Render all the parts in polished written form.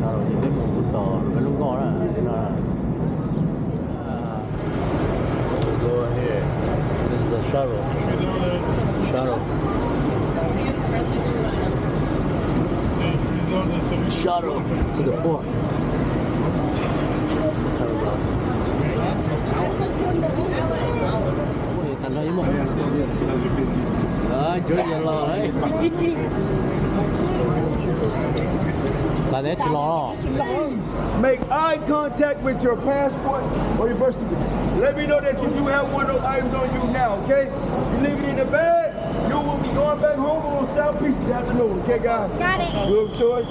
rồi những cái mùa tờ cái lúc gọi là nên là go here. This is the shuttle. Shuttle to the port. Thành ra với một đó chú yellow đấy là để chú lo. Make eye contact with your passport or your birth certificate. Let me know that you do have one of those items on you now, okay? You leave it in the bag, you will be going back home on South Beach this afternoon, okay, guys? Got it. Good choice.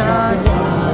Hãy subscribe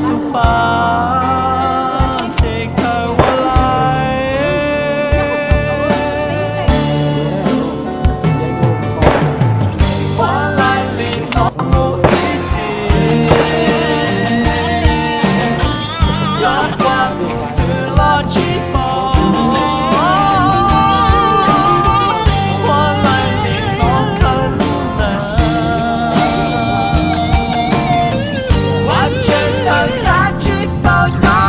tu pa take her walai walai li no mu ichi yat qua từ lo chi po walai li no kaluna trên đời ta chỉ bao gió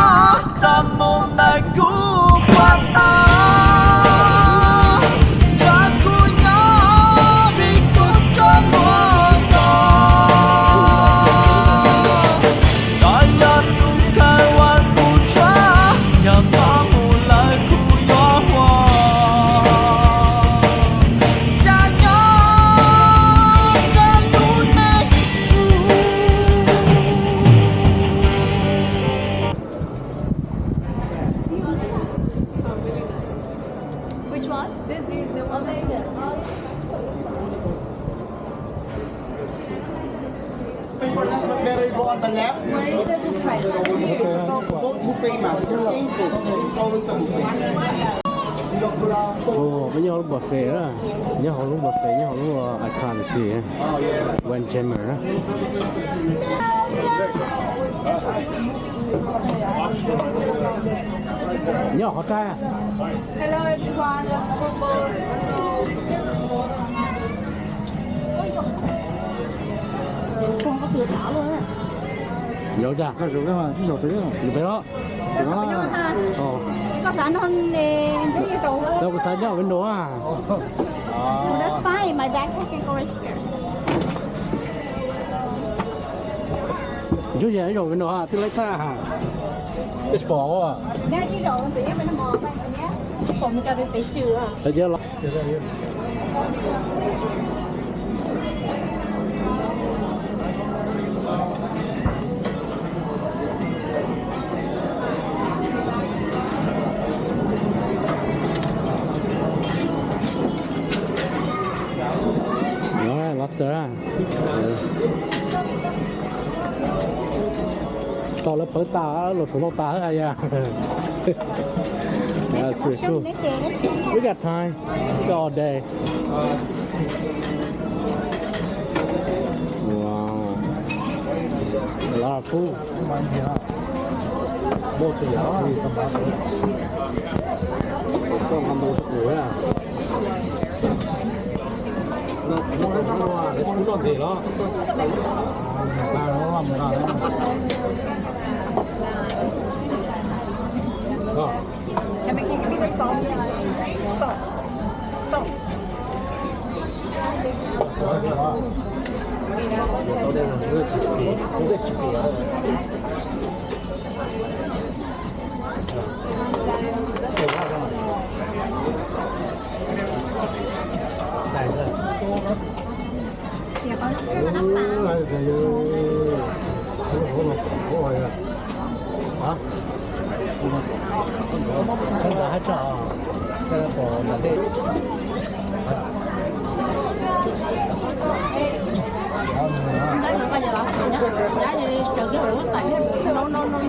ta muốn đời cứu qua ta cha cứu nhau vì cứu cho mỗi con đòi nhận tu khai hoàn cứu cha nhờ có một lời cứu gió hoa cha nhau cha tu này Which one? The one there. Better you go on the left. Where is the buffet? Go buffet mà, it's the same food. It's always a buffet. Ồ, bây giờ lúc buffet đó, nhớ họ lúc buffet, nhớ họ lúc I can't see, when Jimmer đó. Nhớ họ trai à? Hello everyone. Không có cửa đảo luôn á. Nhớ chưa? Cái rượu đó mà, cái rượu đó. Được phải đó. Đó. Ồ, Có sẵn hơn giống như trụ á. đâu có sai nhau bên đó à? That's fine. My backpack can go right here. Chú gì rồi bên đó à? Tức lấy ta à? Cái sport à? Nè chứ rồi tự nhiên mình mò tay rồi nhé. Còn cả cái chưa à. Thấy chưa? Đó, lobster à? To lớp phở ta, lột phở ta hết ai à? That's pretty cool. We got time. We got all day. Wow. A lot of food. Mua cho gió. Con ăn đồ tuổi à? Nó chúng nó gì đó. Ta nó làm gì đó. Đó. Em make you give me the salt. Salt. Salt. Ở đây là cái chỉ không biết chỉ Này rồi. Dạ con nó Hả? Chân là hết trò. Cái là của là đây. Đấy là bây giờ đó nhá. Giá như đi chờ cái ổ tại nó nó nó.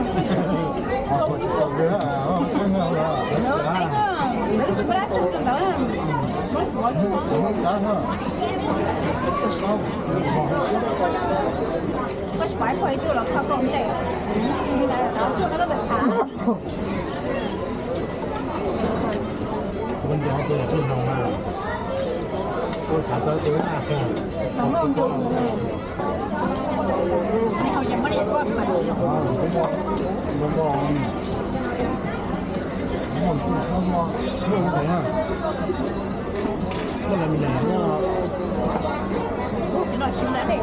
Có phải quay tiêu là không còn đẹp. Như này là đó chưa nó có được thả. Bên đó tôi là xin hồng mà. Tôi xả tới tiếng à. Không có ông chủ. Này không chẳng có đẹp quá mà. Cái là mình làm nó Cái loại xíu đã đẹp.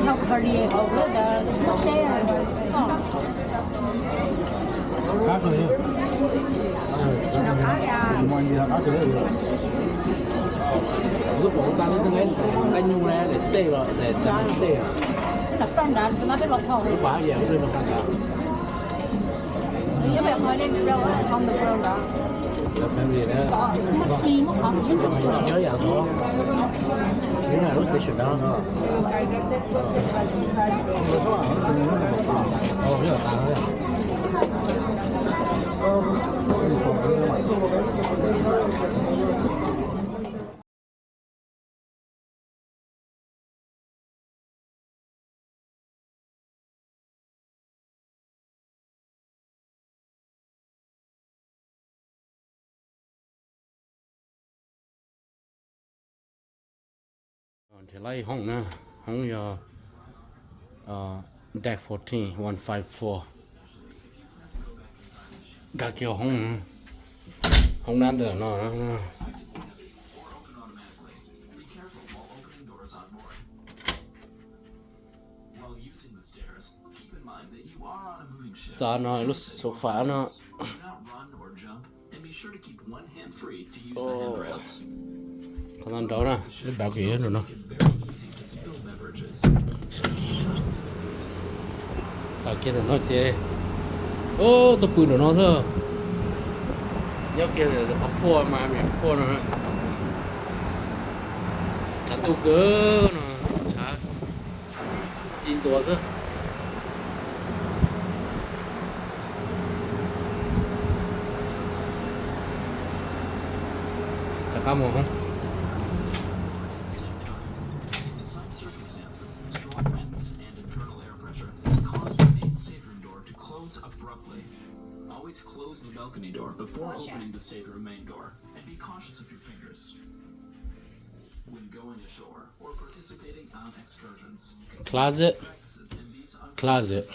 Học variety over the share. cá rồi. Nó khá ra. Lúc đó ta đến tiếng anh nhung này để stay rồi, để sáng stay rồi. Nó from that, nó biết lọc hầu. Lúc bảo giờ nó lên nó khăn cả. Nếu bạn nói lên đâu á, không được from đó. Là phải gì nữa. Mất chi, mất học. Nhớ giờ thôi. China lúc phải chuyển down thôi. Rất là tàng đấy. Thì lấy hông nè, hông giờ deck 14, 154. Cả kiểu hông đan được nó. Giờ nó lúc số phá nó. Còn ăn đó nè, nó bảo kỹ hết rồi nó. Tao kia nó nói thế. Ô, tôi bự nó sao? Nhớ kia là nó phô mà mình phô nó. Chẳng tu cơ nó, chả. Chín tuổi sao? Chả cam không? Always close the balcony door before opening the stateroom main door, and be cautious of your fingers. When going ashore or participating on excursions, Closet. Closet.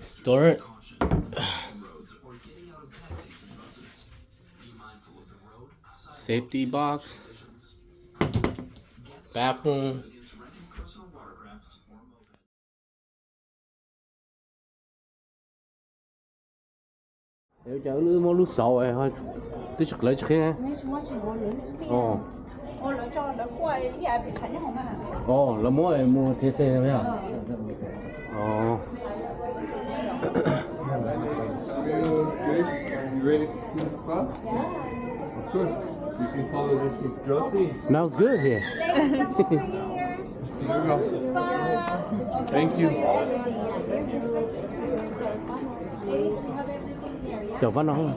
Store it. roads or getting out of taxis and buses. Be mindful of the road, Safety box. Bathroom. against renting personal watercrafts or mopeds. Nếu cháu lưu mua lúc 6 ấy thôi. Tôi chụp lấy trước nghe. Ồ. lấy cho đỡ quay thì ai bị thấy không à? Ồ, là mua thế xe đấy à? Ồ. You ready to see the spa? Of course. You can follow this with Josie. Smells good here. Thank you. Chở văn nó không?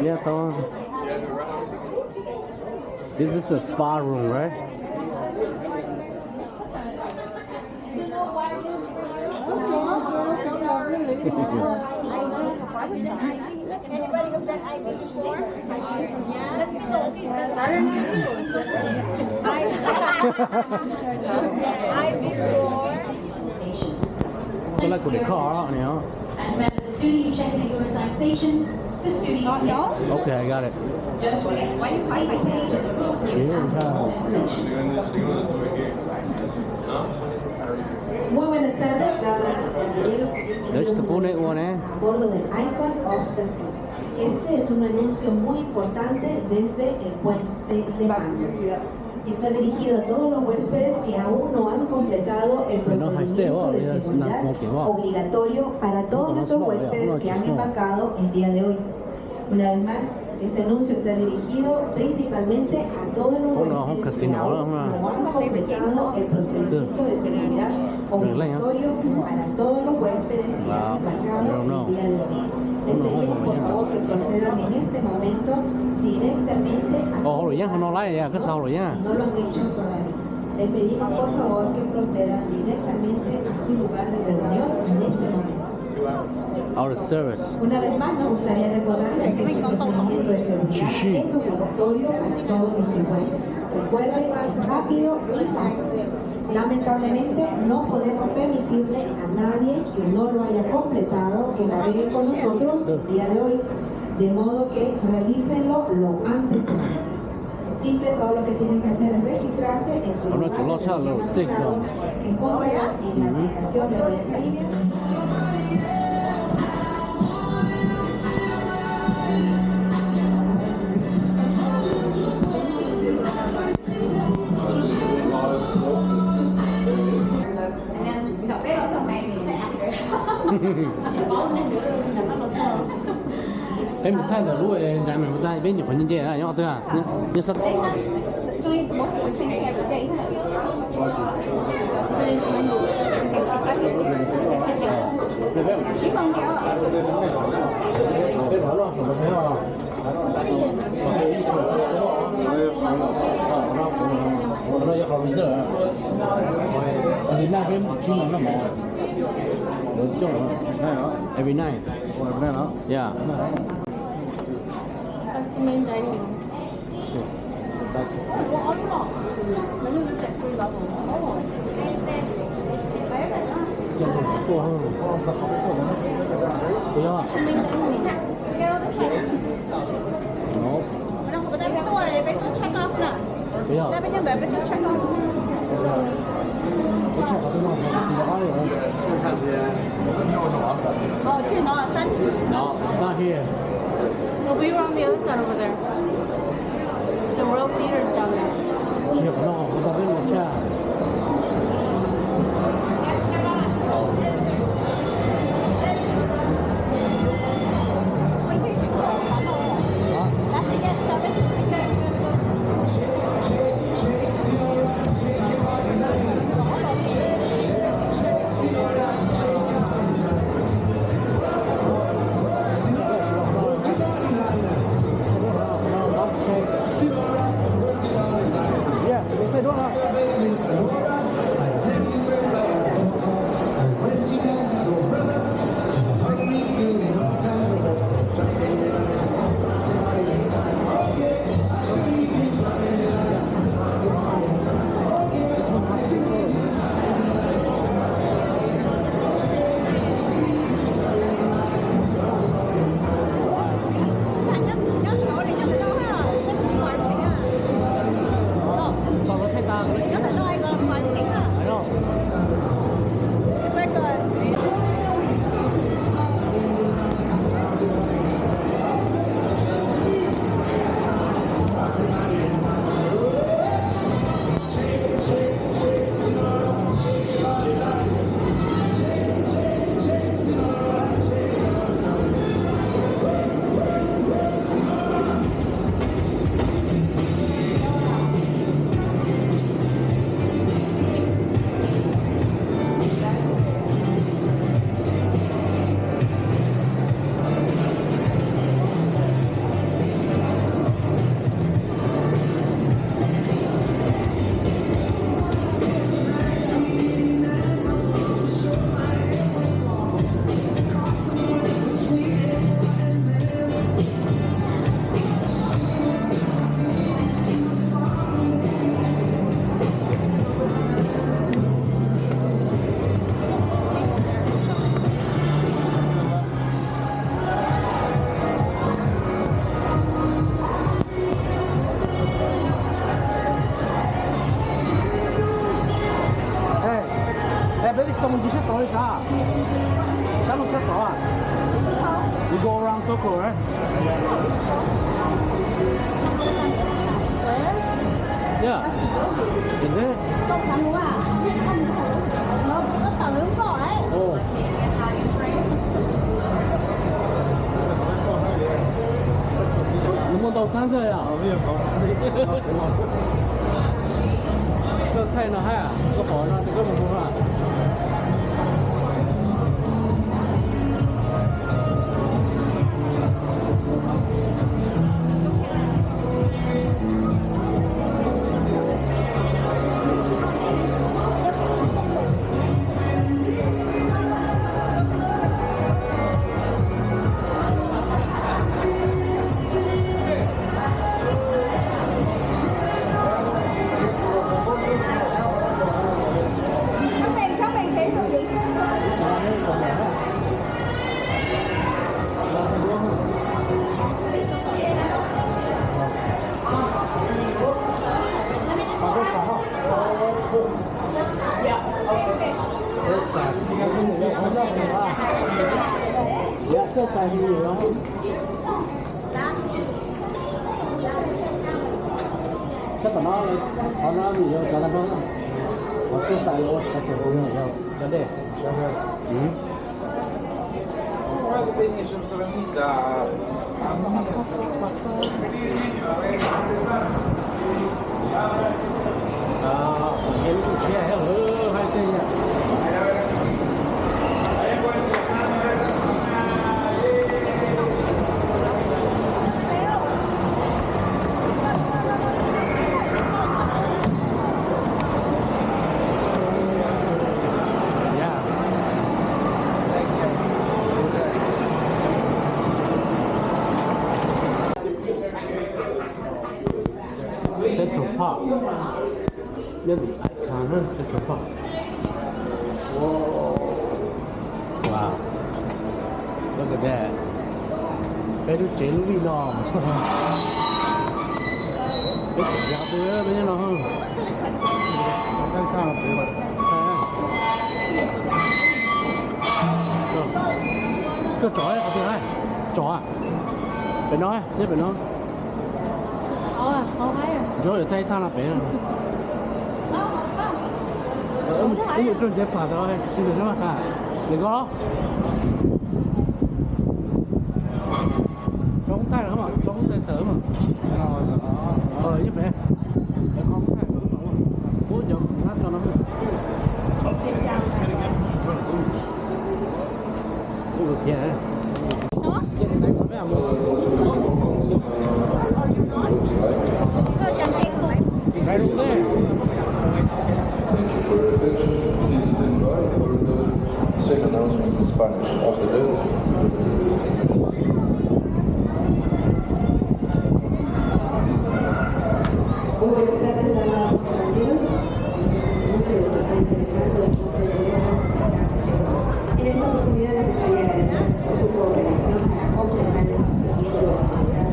Yeah, tao. This is the spa room, right? Anybody looked at Ivy before? Let me know. Ivy before. Tôi like the car, you know. As a member of the studio, you check in your assigned station. The studio next. Okay, I got it. Don't forget to check the safety page of the program Cheers, information. Muy buenas tardes, damas y caballeros. Let's support it one, eh? A bordo del Icon of the Seas. Este es un anuncio muy importante desde el puente de Mango. Está dirigido a todos los huéspedes que aún no han completado el procedimiento de seguridad obligatorio para todos nuestros huéspedes que han embarcado el día de hoy. Una vez más, este anuncio está dirigido principalmente a todos los huéspedes que aún no han completado el procedimiento de seguridad obligatorio para todos los huéspedes que han embarcado el día de hoy. Les pedimos por favor que procedan en este momento directamente a su Ồ, rồi nhá, nó lại cái sau rồi nhá. si no lo han hecho todavía. Les pedimos por favor que procedan directamente a su lugar de reunión en este momento. Out of service. Una vez más, nos gustaría recordarles que este procedimiento de seguridad es obligatorio para todos nuestros huéspedes. Recuerden, es rápido y fácil. Lamentablemente, no podemos permitirle a nadie que no lo haya completado que navegue con nosotros el día de hoy. De modo que realícenlo lo antes posible. Es simple, todo lo que tienen que hacer es registrarse en su lugar de reunión asignado, que encontrará en la aplicación de Royal Caribbean. Em một thay là lúa đại mình một thay bên nhỏ như thế à, nhỏ thôi à, như sắt. Cái đó là không thấy không? Nó giờ không giờ à? Ở Việt Nam cái chung nó mà every night. Yeah. That's the main dining room. Nó như chạy free level. Cô hơn. Thấy không? Nó. Đây bên tôi bên tôi check off nè. Thấy không? Đây bên tôi bên tôi check off. Oh, chưa nó sân. No, it's not here. No, we were on the other side over there. The Royal Theater's down there. Chỉ có nó không có bên một cha. Yeah, they don't have. Someone just saw this ah. That was ah. You go around circle, right? Yeah. Is it? Oh. Đúng một tàu sáng rồi à? Cái thay nó hay à? Có bỏ nó thì có một mua à? Exercise nhiều không? Chắc là nó nhiều cả là không? Exercise luôn, chắc là nhiều đâu. Vấn đề. ห็นกูแชร์ให้เต้นเนี่ย Central Park. Maybe I can't run Central Park. Whoa. Wow. Look at that. Cái đứa trẻ Louis Vuitton. Cái giá bữa bên nó hơn. Cái cao là bữa. Cái chó ấy, cái hai. Chó à? Bên nó, nhất bên nó. Không thấy à? Rồi tay tha là bé rồi. Ông trong chế phạt rồi, xin được nó cả. Đừng có. Chống tay nữa mà, chống tay thở mà. Giúp bé. Để con tay thở mà. Cố dòng lát cho nó. Ủa được kìa. Sao? Kia thì đánh con bé à mua. Right over there. For your attention, please stand by for the second announcement in Spanish. After that, Muy buenas tardes, damas y caballeros. Este es un anuncio que está implementando el nombre de esta. En esta oportunidad me gustaría agradecer por su cooperación para completar el procedimiento de seguridad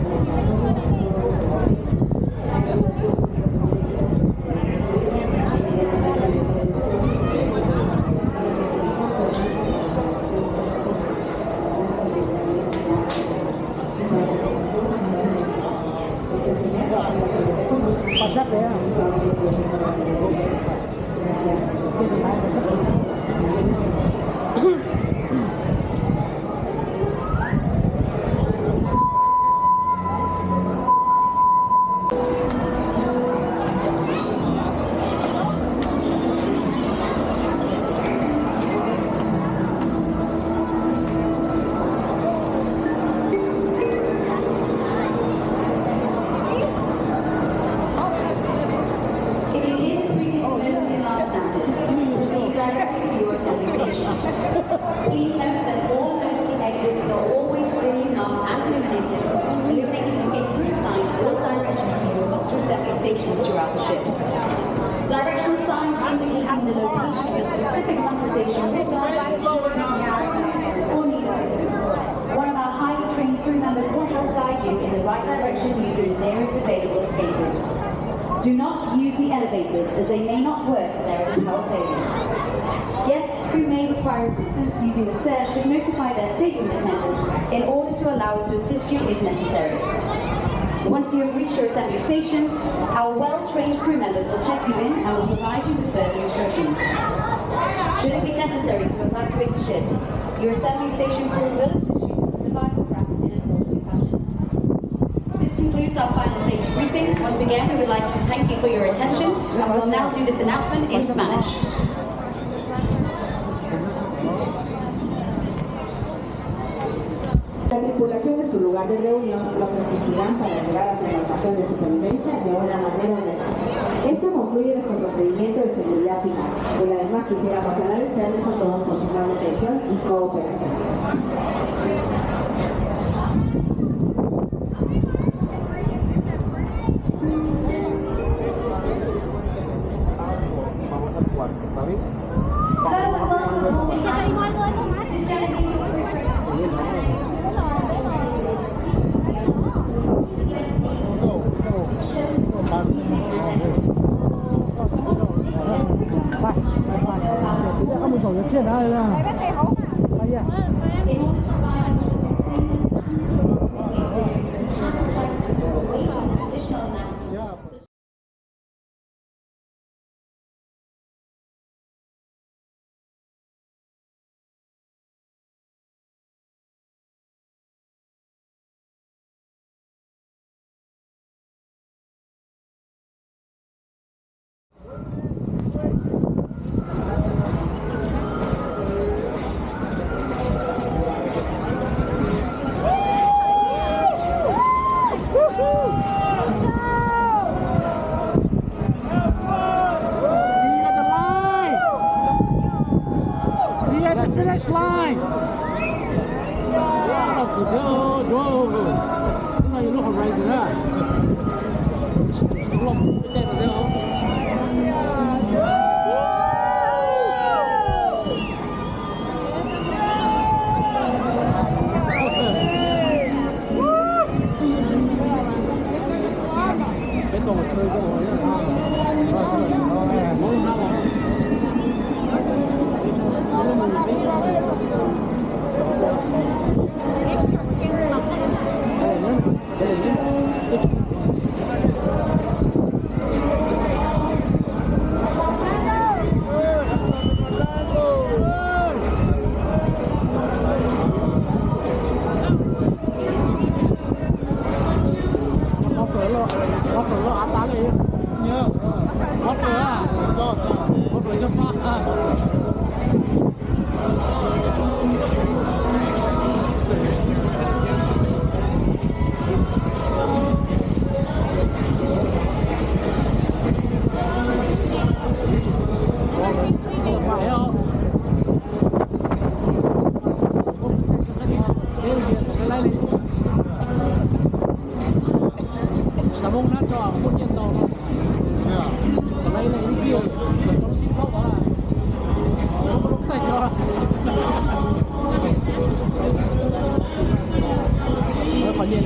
Please note that all emergency exits are always clearly marked and illuminated, illuminating escape route signs all directions to your bus reception stations throughout the ship. Directional signs indicating the location of a specific bus station or need assistance. One of our highly trained crew members will help guide you in the right direction using the nearest available escape route. Do not use the elevators as they may not work if there is a power failure. Guests who may require assistance using the stairs should notify their stateroom attendant in order to allow us to assist you if necessary. Once you have reached your assembly station, our well-trained crew members will check you in and will provide you with further instructions. Should it be necessary to evacuate the ship, your assembly station crew will assist you to the survival craft in an orderly fashion. This concludes our final safety briefing. Once again, we would like to thank you for your attention, and we will now do this announcement in Spanish. La tripulación de su lugar de reunión los asistirán para llegar a su embarcación de supervivencia de una manera honesta. Esto concluye nuestro procedimiento de seguridad final. Una vez más quisiera agradecerles a todos por su gran atención y cooperación. Kamu tahu ya, finish line. Wow, nó cực đó, wow. Lúc này lúc horizon á. Đúng không? Bên đây là thế không? Cái tổ chơi cái hồi đó. Muốn nào mông nó cho khuôn nhân đầu nó. Còn đây là những riêng trong TikTok đó là không có đúng sai cho. Nó khỏi nhìn.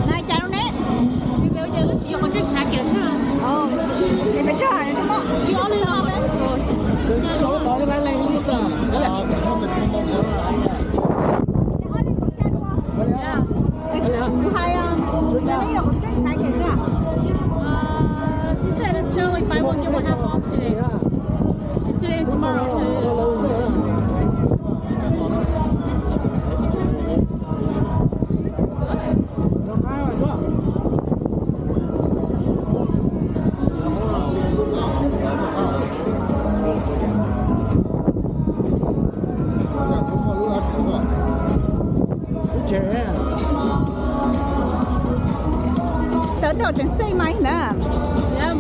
Này chào nó nè. Bây giờ sử dụng con chuyện khác kiểu sao? Thì phải cho này đúng không? Chỉ có lên không đấy. Số đó cái này lúc đó. Đó là. She said it's only buy one get one half off today. Today and tomorrow. Tới đầu chuyển xe máy nữa. Dạ.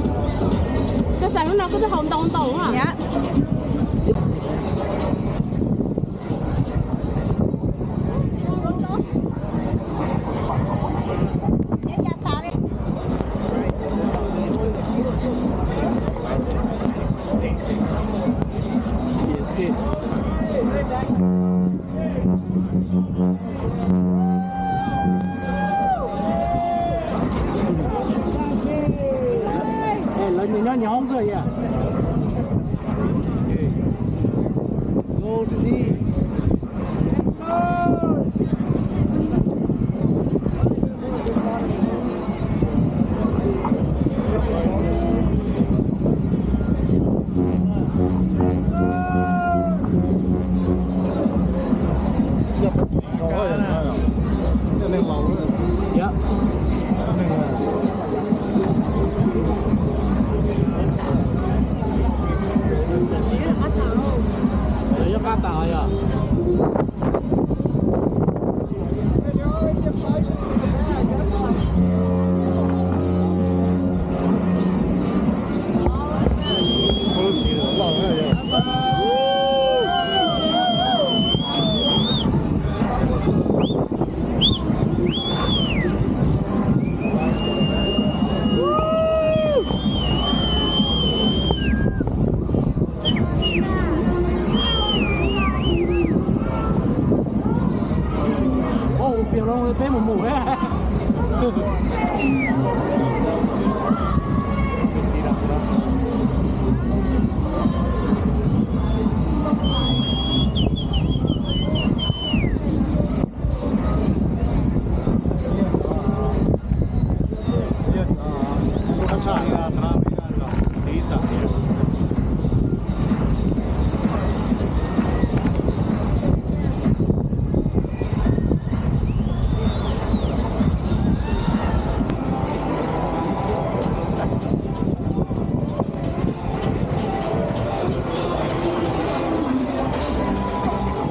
Cái sản nó cứ hồng tông tông à? Dạ. Nhìn nó nhóm rồi à? Go see. Dạ. Để cho cá tỏi à? salida atrás, mira, la puntita.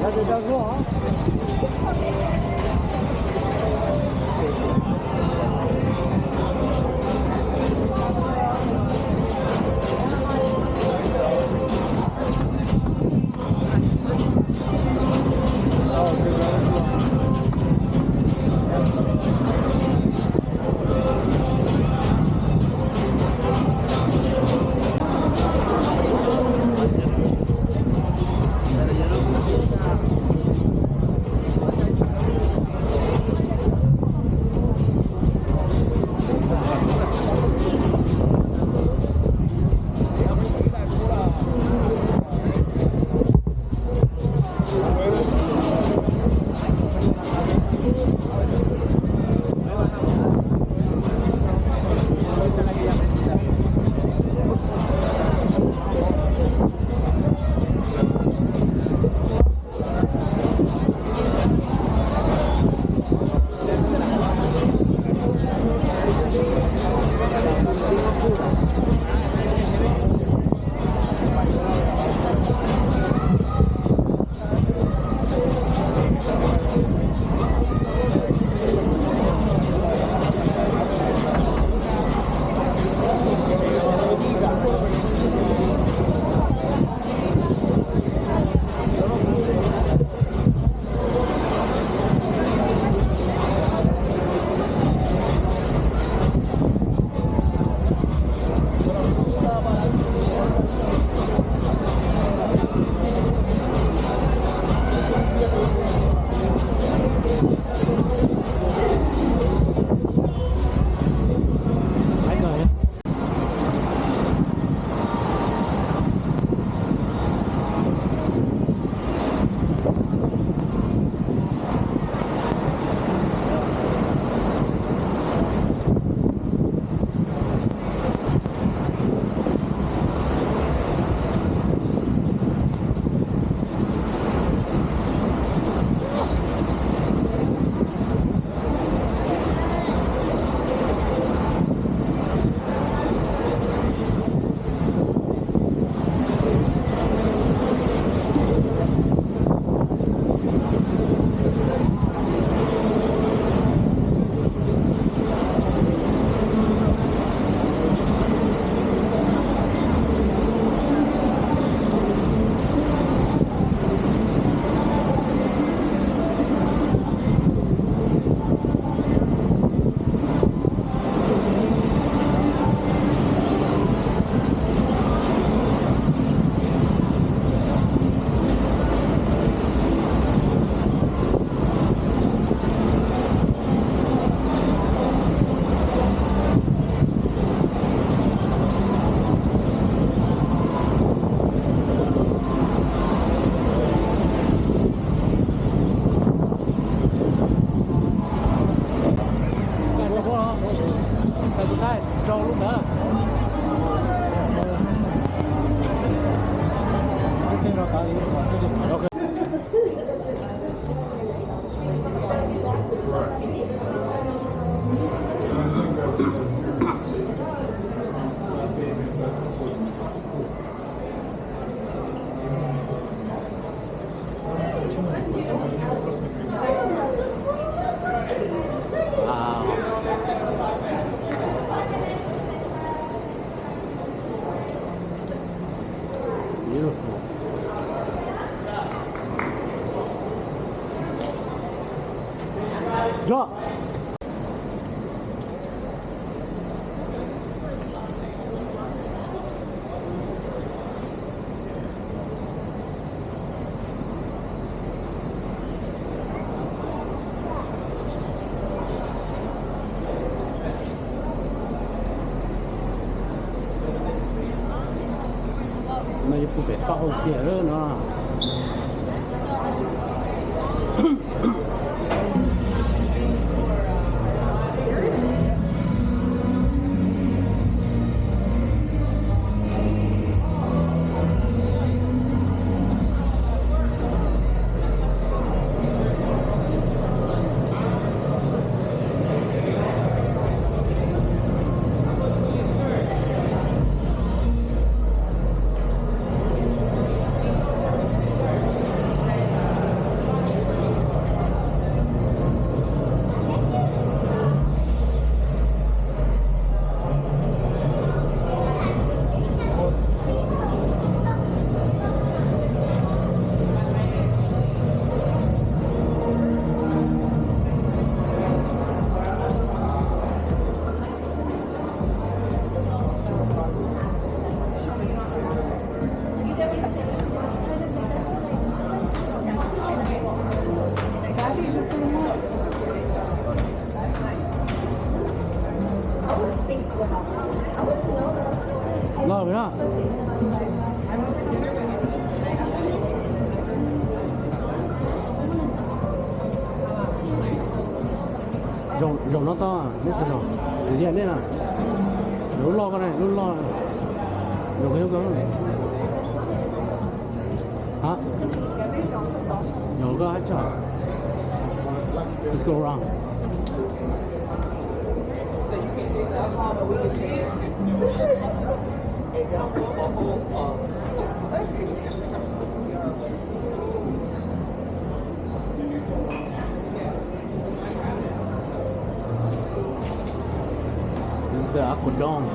Ya te cargó, ¿ah? Beautiful. Drop.那就不给到点热呢。vậy đó. Rồng nó to à, biết sao rồng. Để điện đây nào. Lúc lo con này, lúc lo. Rồng cái con này. Hả? Có hết trời. Let's go around. This is the Aquadome.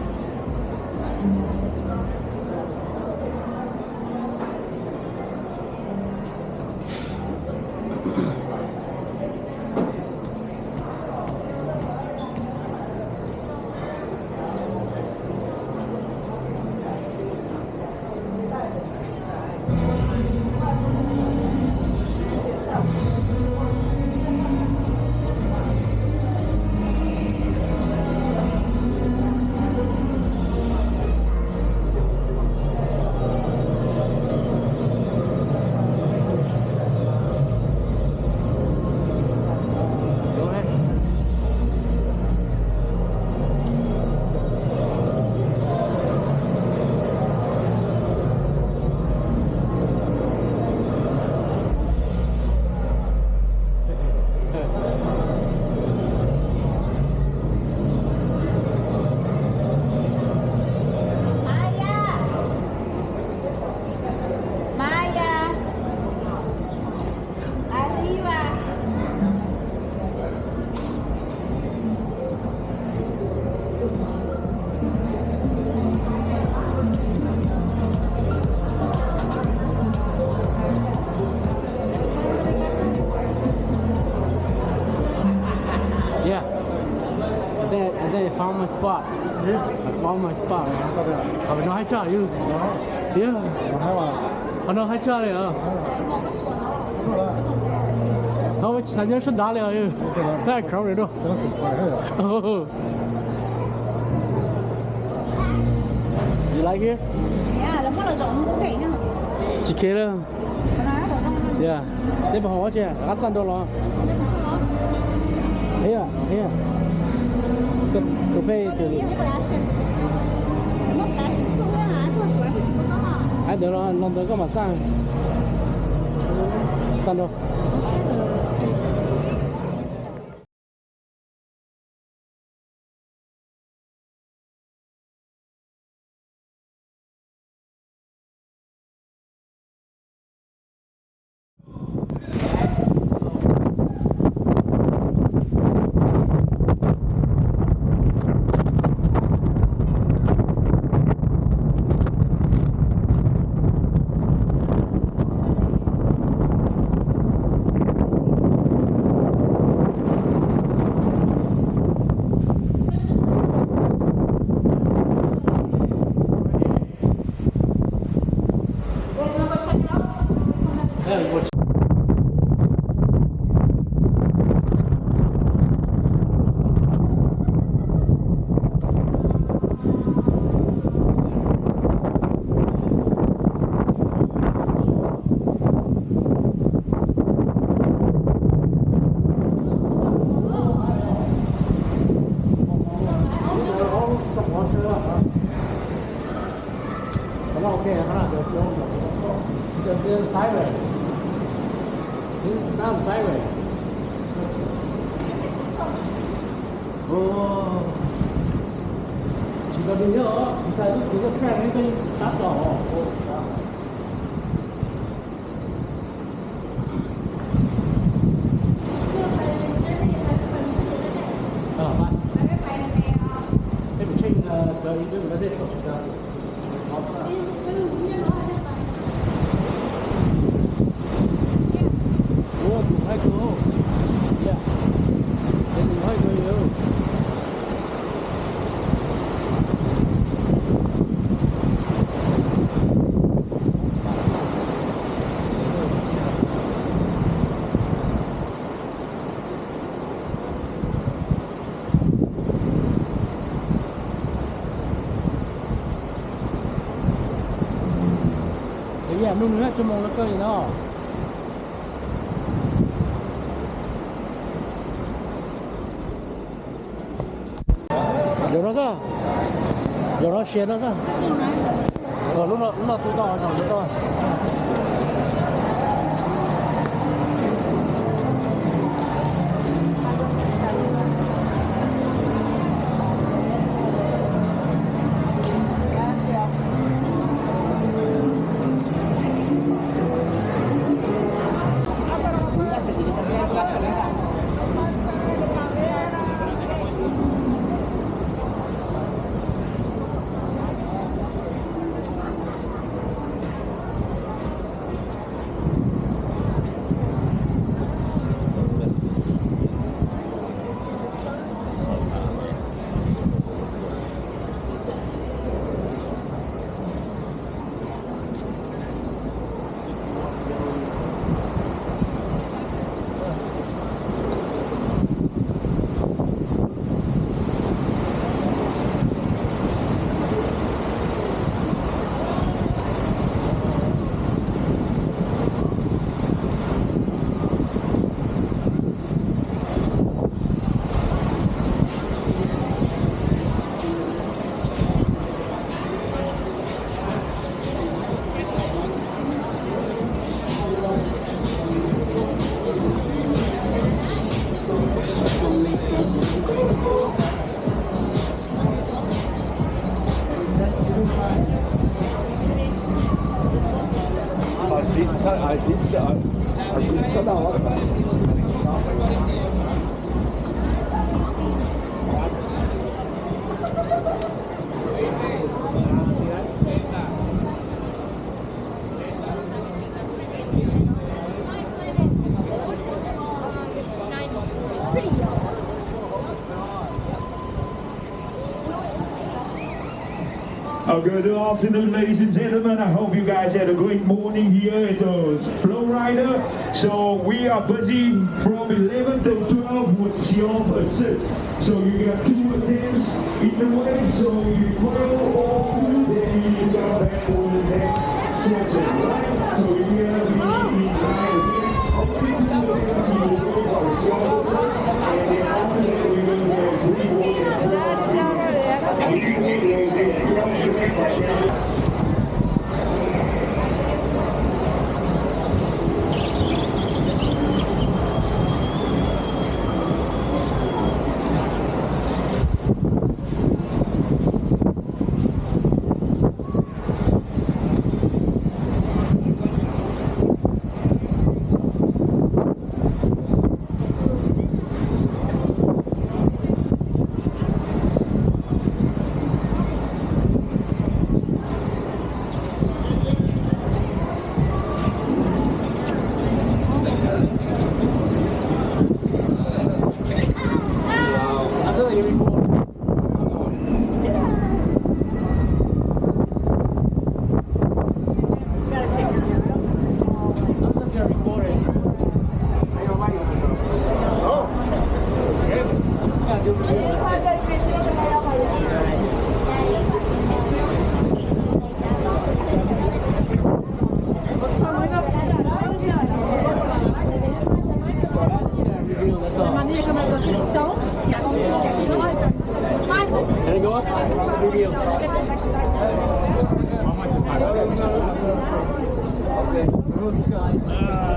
Found my spot. I found my spot. Nó hay chơi chứ? Yeah. Nó hay chơi đấy à? Nó với sản nhân xuất đáเลยchứ? Sai khẩu đấy đâu? You like it? Yeah, nó rất là rộng, cũng kỹ nữa. Chỉ kia đó. Yeah. Đây bảo họ chứ? Gắt sẵn đâu lo? Here, here. Cà phê từ ai được rồi, lần tới có mà sang đâu. Sideways. This is down sideways. Oh. Chỉ có đi nữa, thì sao lúc cái xe này tôi đắt rồi. Bạn. Thế mình trên tới đường nó để cho chúng ta. Yeah, nung nữa cho mong nó cơ gì đó. Giờ nó sao? Giờ nó xe nó sao? Lúc nó tự to rồi, tự to. Good afternoon, ladies and gentlemen. I hope you guys had a great morning here at the Flow Rider. So we are busy from 11 to 12 with Xiong Assist. So you got 2 attempts in the way. So you follow all through, then you go back for the next session, right? So you're going to be in line again. Only 2 attempts you will go for Xiong Assist. And then after that, we're going to have 3 walk and 4.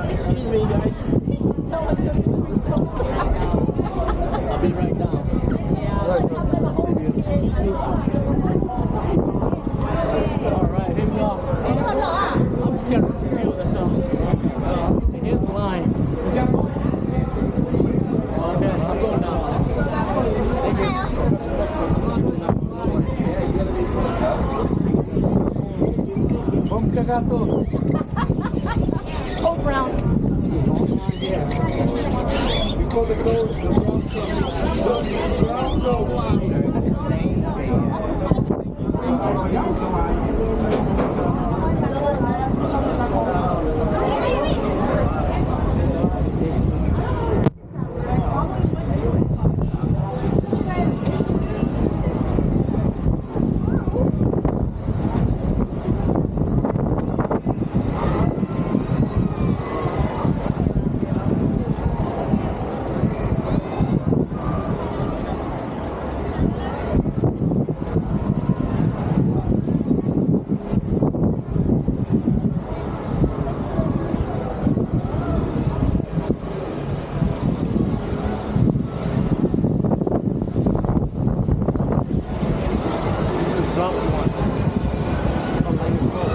Excuse me, guys. I'll be right down. Alright, here we go. I'm just gonna review this up. Here's the line. Okay, I'm going now. Thank you. Vamos cagar tudo. Old Brown. Before the close, drop one. Không lấy được đâu.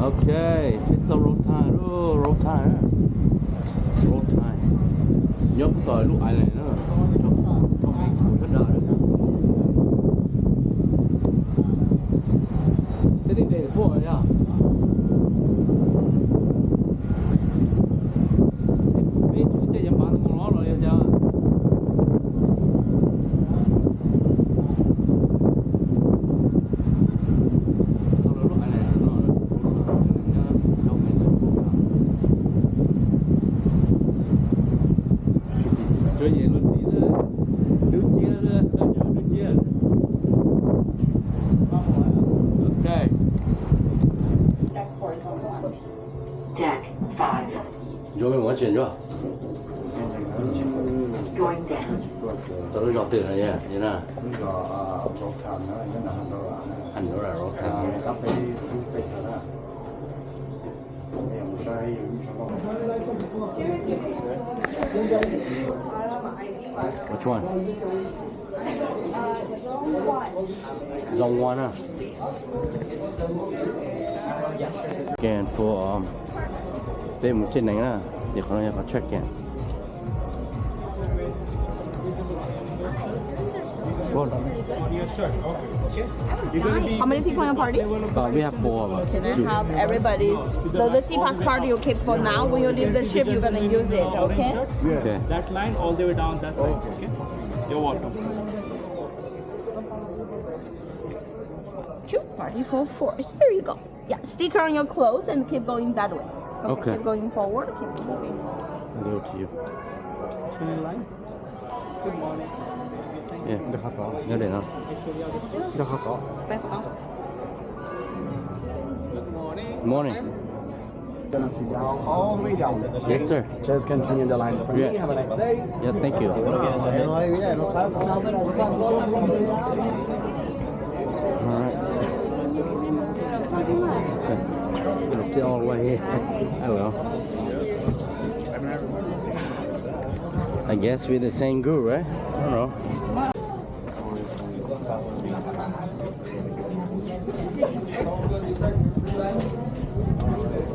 Okay, it's a road time. Oh, road time. Road time. Nhớ tới lúc ai này nữa. Trong cái số rất đời. Thế thì để phố rồi nhá. Biết chuyện chạy bán được nó rồi chưa? Deck 5. Rồi mình muốn chuyển chưa? Going down. Sao nó giọt tiền này nhỉ? Như nào? Anh nói là rốt thang. Which one? Zone 1 huh? Again for đây một trên này á, để có thể check again. What? On your shirt. Okay. You're gonna be. How many people in your party? We have 4 of us. Can I have everybody's the C-Pass card you keep for now? When you leave the ship, you're gonna use it, okay? Okay. That line all the way down that line. Okay. You're welcome. Two party for 4. Here you go. Yeah, sticker on your clothes and keep going that way. Okay. Keep going forward. Keep moving. I'll give it to you. Line. Good morning. Yeah. Nhớ để nào. Good Morning. Gonna sit down all the way down. Yes, sir. Just continue the line for Yeah. me. Have a nice day. Yeah, thank you. Alright. Still all the way here. Hello. I guess we're the same group, right? I don't know.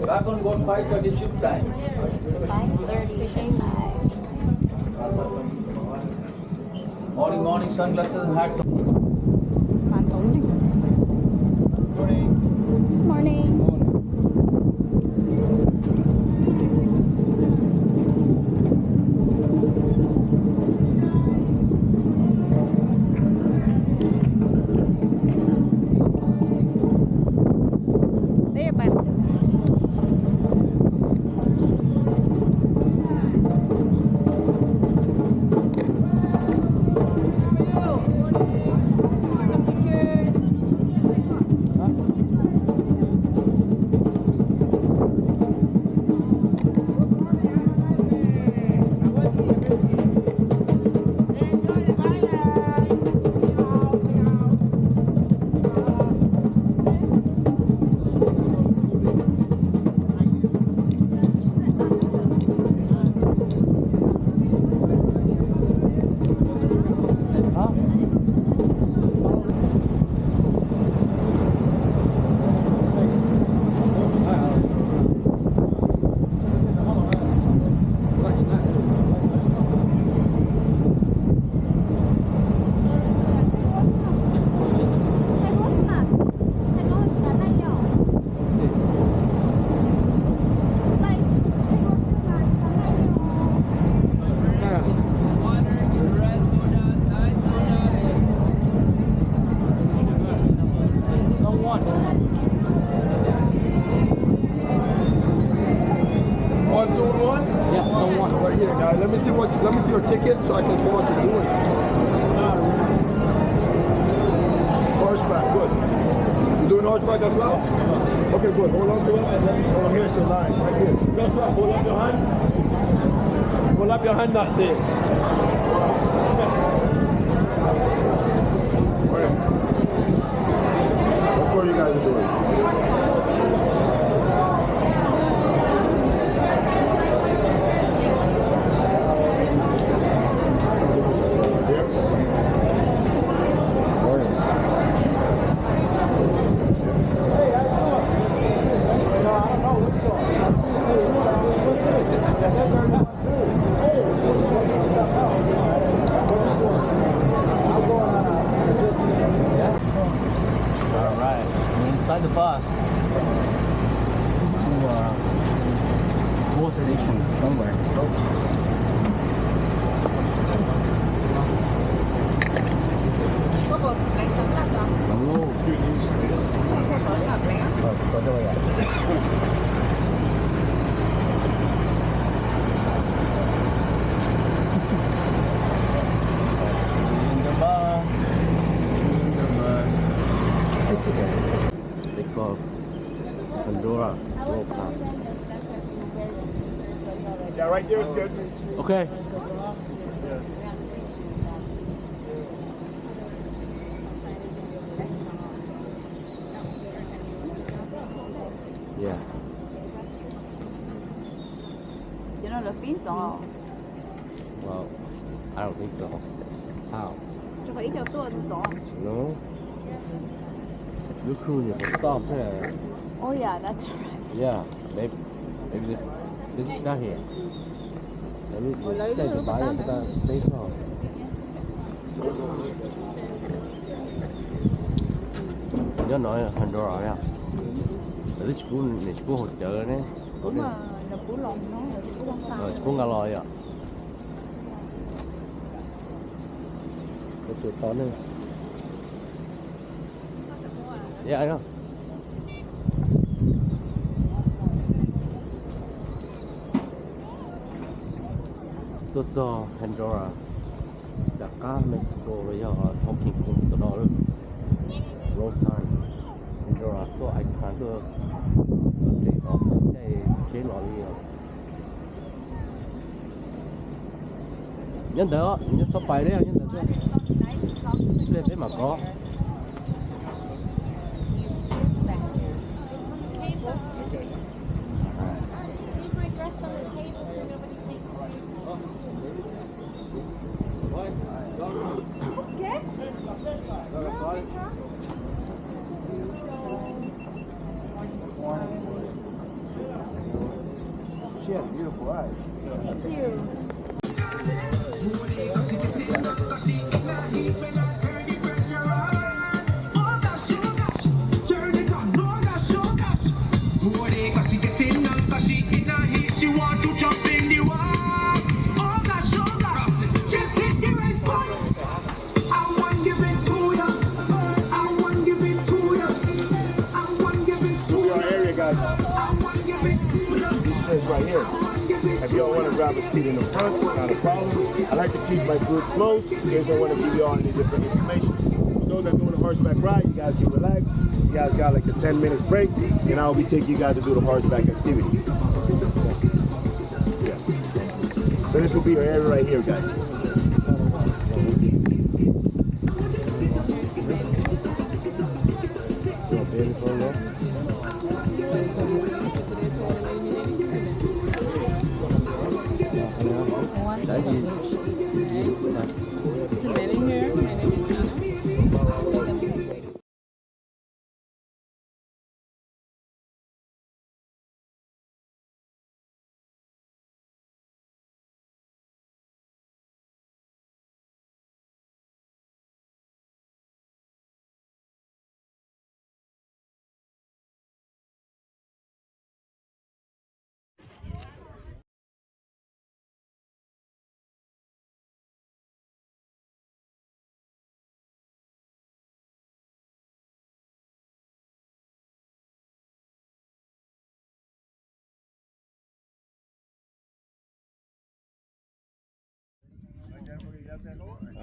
Back on board 5:30 ship time. 5:30 Shanghai. Morning, sunglasses and hats. Morning. Đây là bạn. On zone 1? Yeah, no one. Right here, guy. Let me see your ticket so I can see what you're doing. Horseback, good. You doing horseback as well? Okay, good. Hold on to it. Oh, here's your line, right here. That's right. Hold up your hand. Hold up your hand, that's it. All right. That's what you guys are doing. Alright. We're inside the bus. To War Station somewhere. Có một lại sống là có. Hello. Có thật lẽ. Có đôi ạ. In the bus. They call Pandora World Cup. Yeah, right there is good. Okay. Yeah. You know the fins on. Well, I don't think so. How? Cho phải theo tôi rõ. No. Look who you stop there. Oh yeah, that's right. Yeah, maybe they just got here. Maybe they buy it, stay strong. nhớ nói hành đồ rồi à để chú này chú hỗ trợ đấy Cũng là củ lòng nó là củ lòng tàu. rồi chú ngà lòi à cái chuột to nữa dạ đó tôi cho Pandora đặc cá Mexico bây giờ không kịp cùng tụi nó nữa road time Pandora tôi anh khán tôi chỉ có một cái chế lọ đi nhân đó nhân số bài đấy nhân đó chưa biết mà có She has beautiful eyes. Thank you. Right here. If y'all want to grab a seat in the front, it's not a problem. I like to keep my group close in case I want to give y'all any different information. For those that are doing a horseback ride, you guys can relax. You guys got like a 10 minutes break, and I'll be taking you guys to do the horseback activity. Yeah. So this will be your area right here, guys. Đấy gì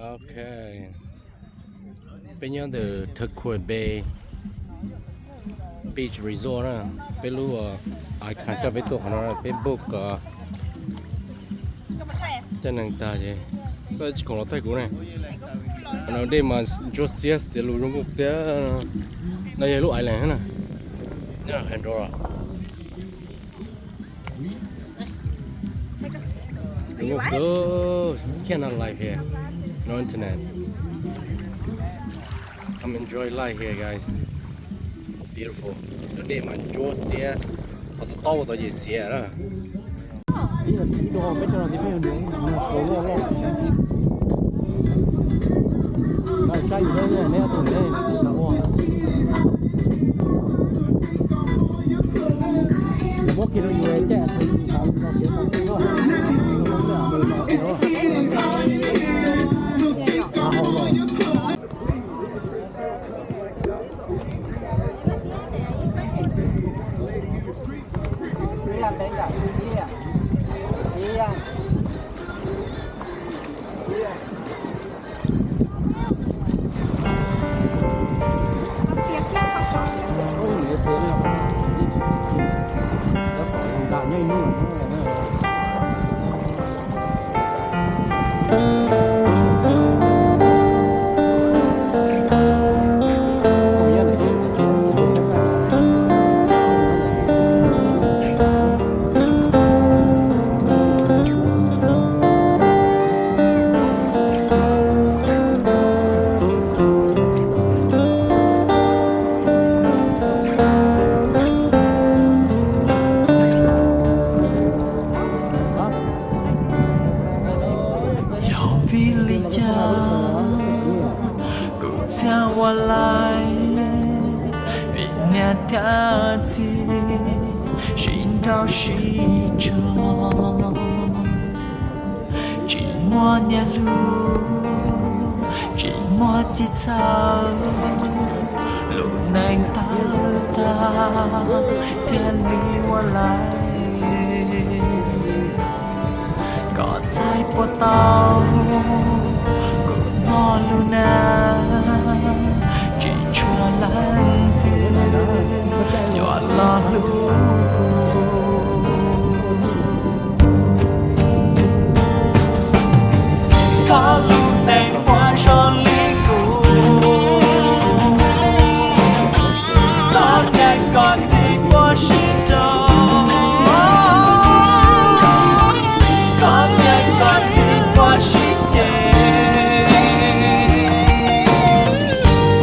ok bây giờ từ Turquoise Bay Beach Resort á bây lúc ai khán cho biết tôi nó bên book cho nên ta vậy tôi chỉ còn là tay của này nó đây mà Josias thì lúc trong quốc tế đây là lúc ai làm hết nè nhớ là Pandora oh, cannot live here. No internet. Come enjoy life here, guys. It's beautiful. Today mà chúa xe, họ tao tao tao gì xe đó. Ý là tí đồ mấy trò thì phải đường, đồ lo lo. Này trái gì đây nè, nè tụi này, tụi sao quá. Bố kia nó về chứ, không nó kiểu không có. 寻找需求，寂寞年路，寂寞节奏，路难到达，天离我来。có trái bò tao cũng ngó luna chỉ chua lăng tư nhỏ lo lu có lu này qua cho ly cụ có ngày có gì qua xin đâu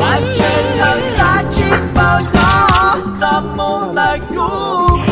Hãy subscribe cho kênh Ghiền Mì Gõ để không bỏ lỡ những video hấp dẫn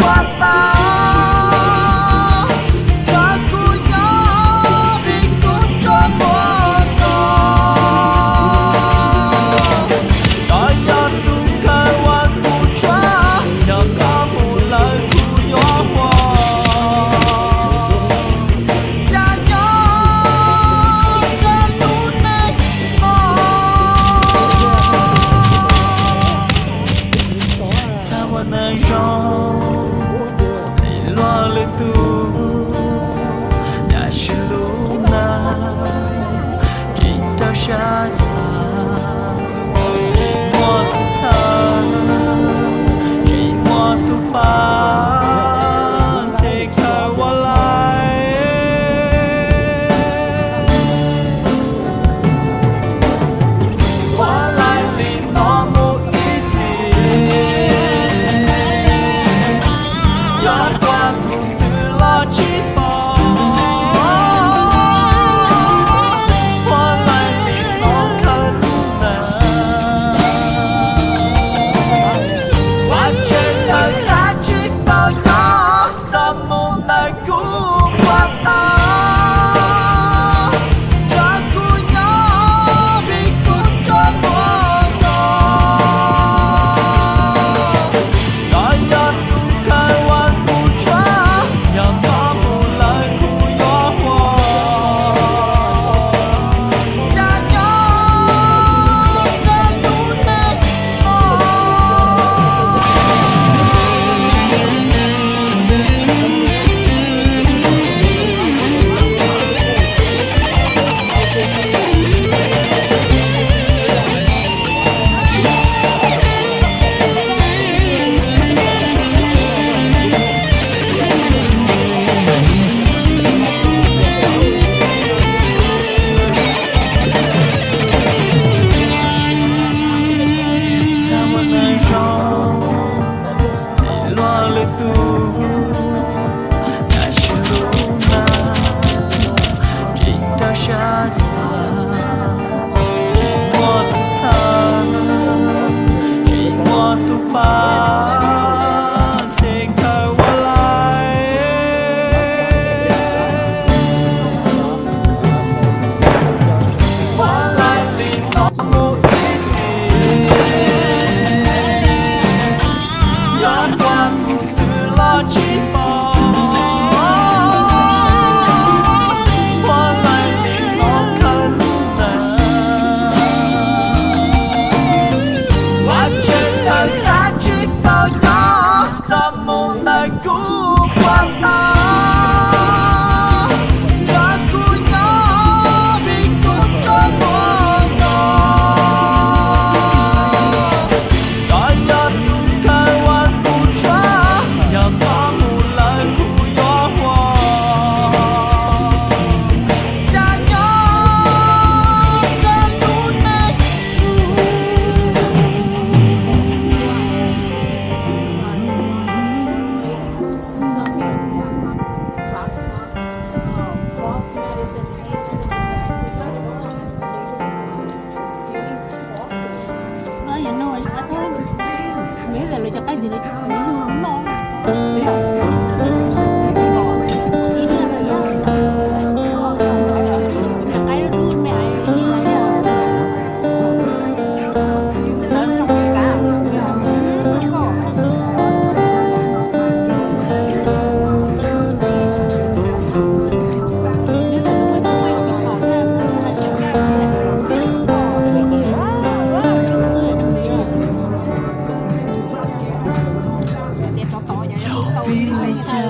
village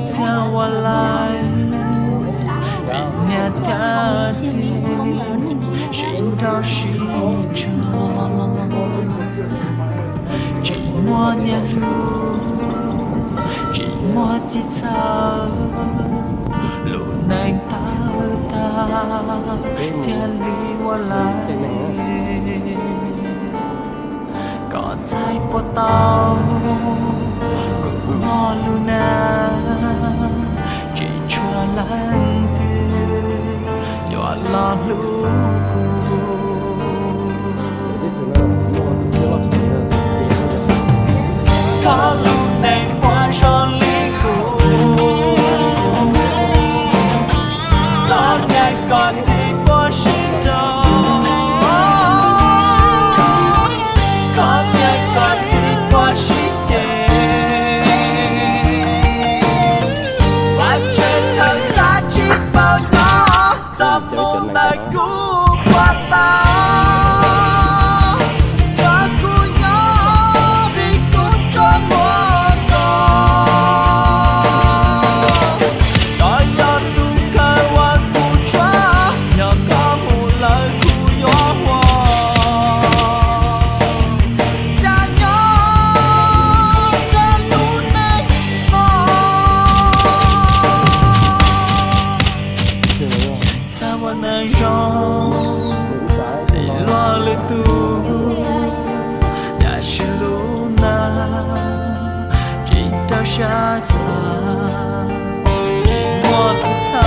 Tiawa lai Binya tiati Shinda shicha Chỉ mua nhà lu Chỉ mua chi sao Lũ nành ta Thiên lý hoa lại Có trái bộ tao Cũng ngó lưu na Chỉ chua lăng tư Dọa lo lưu cụ Có lưu nành qua cho lý cụ Có ngày còn gì bỏ xin đâu Có ngày còn gì bỏ xin chê Và trên thân ta chỉ bao nhỏ Giờ muốn đời cũ qua ta Cho cũ nhỏ vì cũ cho mùa con Đói giọt tu khai hoàng cũ chóa Nhờ có một lời cũ gió hoa Cha nhỏ cha nụ nê Sao mà nơi rong Để lo lời tu Đã chỉ lưu na Chỉ đau xa xa Chỉ mua tu xa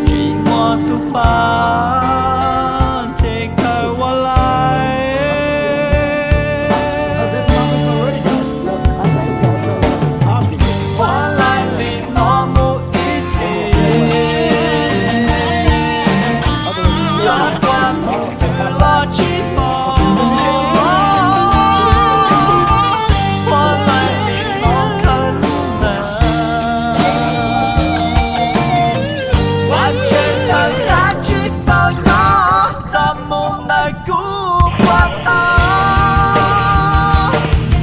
Chỉ mua tu ba Take her while I While I lean on một ý chí Nhớ qua thủ từ lo chỉ bỏ While I lean on khởi luna Và trên thân ta chỉ bao nhỏ Giờ muốn đời cũ qua ta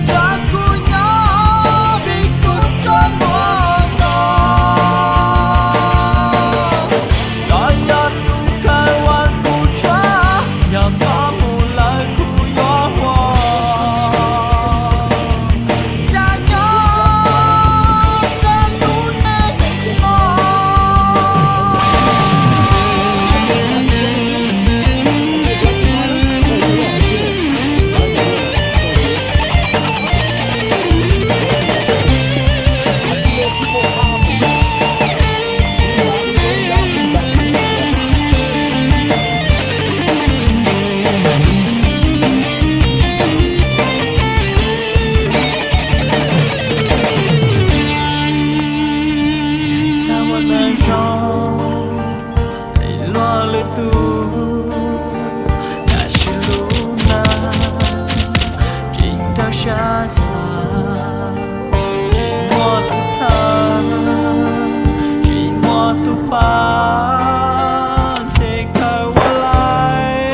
Cho cũ nhỏ vì cũ cho mùa con Đói giọt tu khai hoàng cũ chóa Nhờ có một lời cũ gió hoa Cha nhỏ cha nụ nê Sao mà nơi rong Để lo lời tu Đã chỉ lưu na Chỉ đau xa xa Chỉ mua tu xa Chỉ mua tu ba Take her while I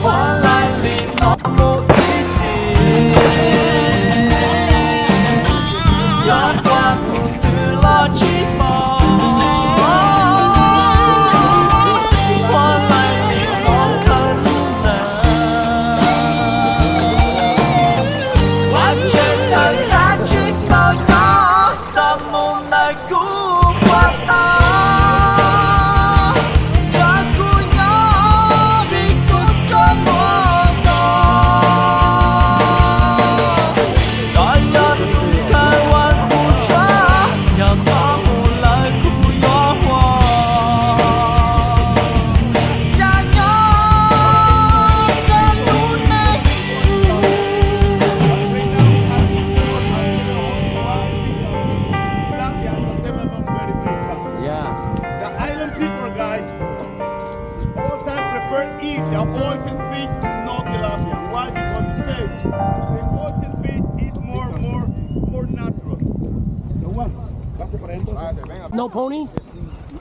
While I lean on một ý chí Nhớ qua thủ từ lo chỉ bỏ While I lean on khởi luna Và trên thân ta chỉ bao nhỏ Giờ muốn đời cũ qua ta Cho cũ nhỏ vì cũ cho mùa con Đói giọt tu khai hoàng cũ chóa Nhờ có một lời cũ gió hoa Cha nhỏ cha nụ nê Yeah. The island people, guys, all time prefer eat the ocean fish, not tilapia. Why? Because they say the ocean fish is more natural. The one. No ponies?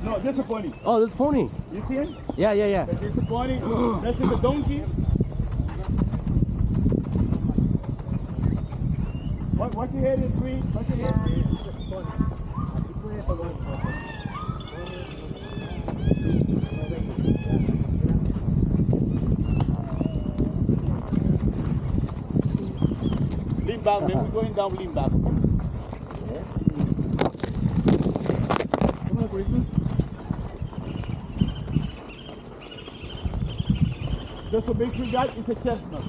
No, this is a pony. Oh, this pony. You see him? Yeah, yeah, yeah. This is a pony. That's in the donkey. Watch your head in green. Watch your head. Lean back, man. We're going down, lean back. Just to make sure that it's a chestnut.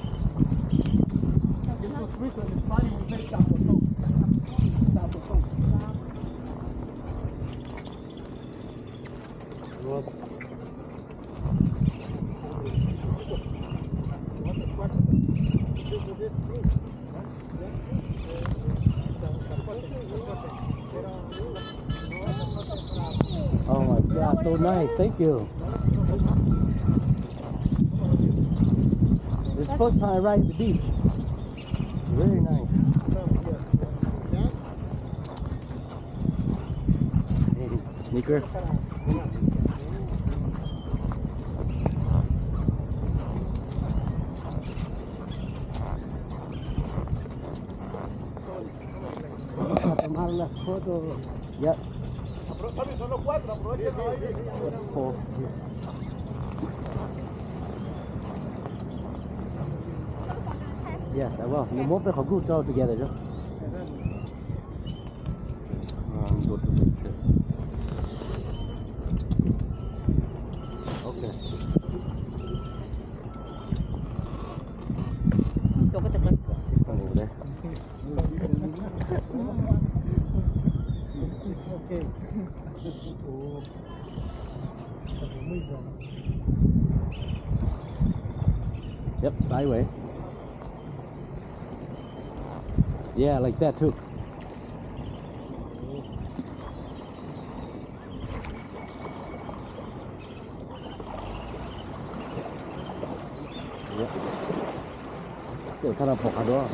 It's a Swiss and it's funny we make that for toast. That for toast. Oh my God, so nice. Thank you. It's the first time I ride the beach. Very nice. Hey, sneaker. Tomar las fotos. Yep. Oh. Yes, I will. You won't be able to go all together, right? Go to the picture. Okay. One over there. It's okay. Yep, sideways. Yeah, like that too. Yep. Kiểu sao là bỏ cả đó.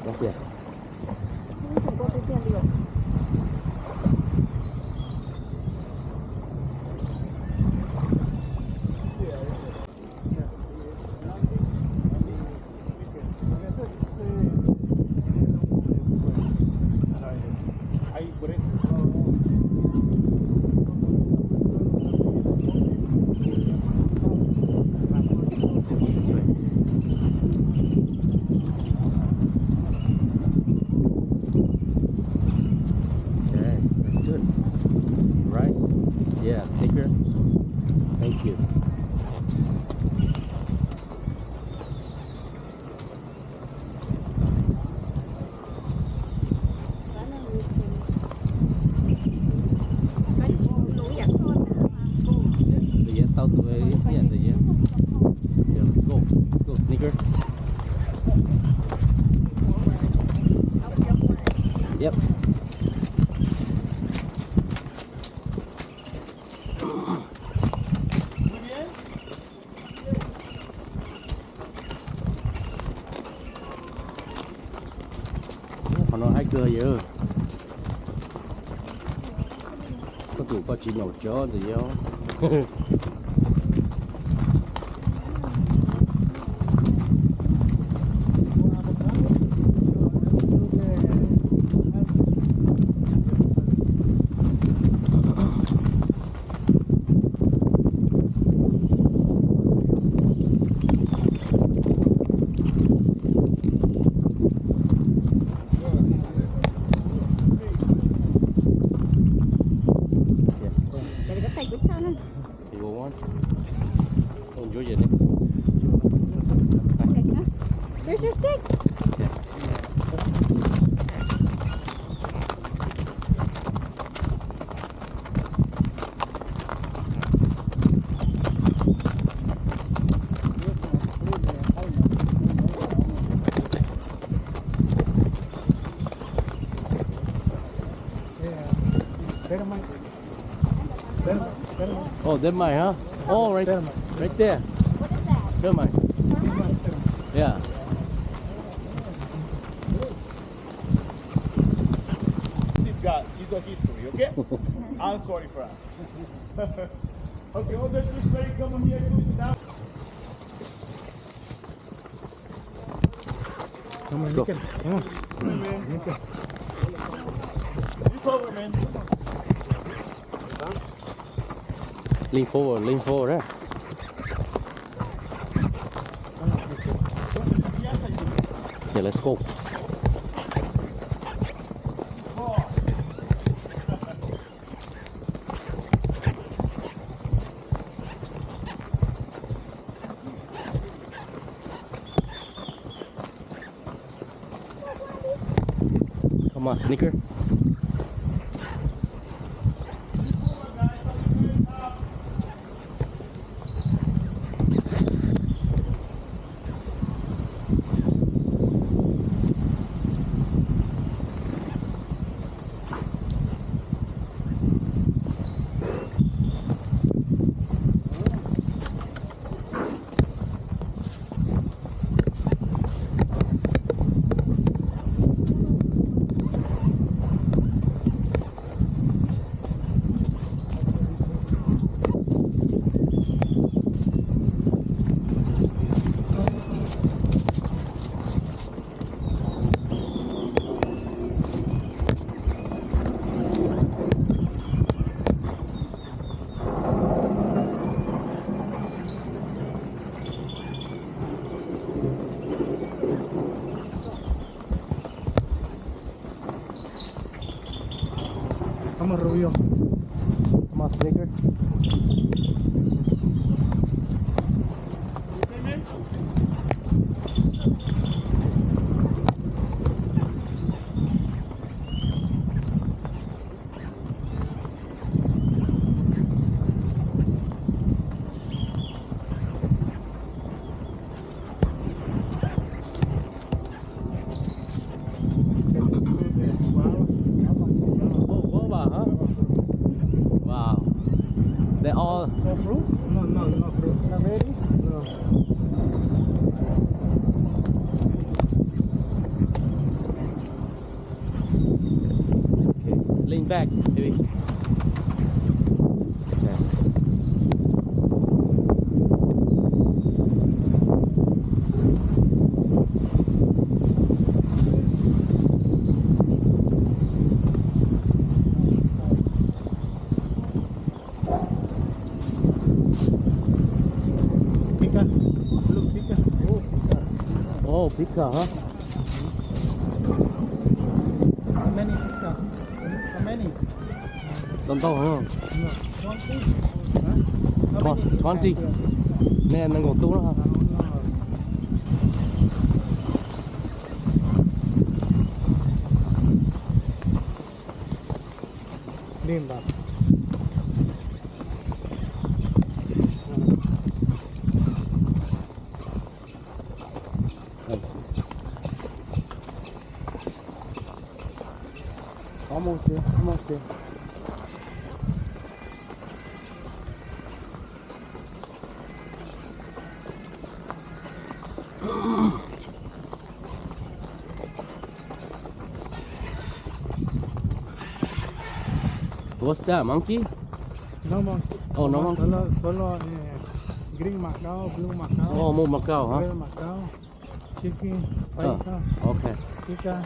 That's it. Yeah, sticker. Thank you. Yes, out the way. Yeah, yeah, let's go. Let's go, sneaker. Yep. Nó hiker dữ. Có tụi có chỉ nấu chó gì không? Where's your stick? Espera, Oh, termite, huh? Oh, right there. Right there. Termite. Yeah. It's a history, okay? I'm sorry for that. Okay, all the fish ready, come here, now. Come on, Go. Nick. Come on. Nick. You forward, man. Lean forward, eh? Yeah, let's go. Come on, Sneaker. Come on, Rubio. Come on, Sneaker. Oh, guava, huh? Wow. They're all. No fruit? No fruit. Not ready? No. Okay. Lean back, baby. Okay. Pika. Look, Pika. Oh, Pika. Oh, pika, huh? How many Pika? How many? Don't know, huh? No. 20? Huh? How many? 20. Nè, nó ngồi tu đó hả? Lean back. Almost there, almost there. What's that, monkey? No monkey. Oh, no monkey? Solo green Macau, blue Macau. Oh, more Macau, huh? Red Macau. Chicken, Oh, paisa, okay. Pika.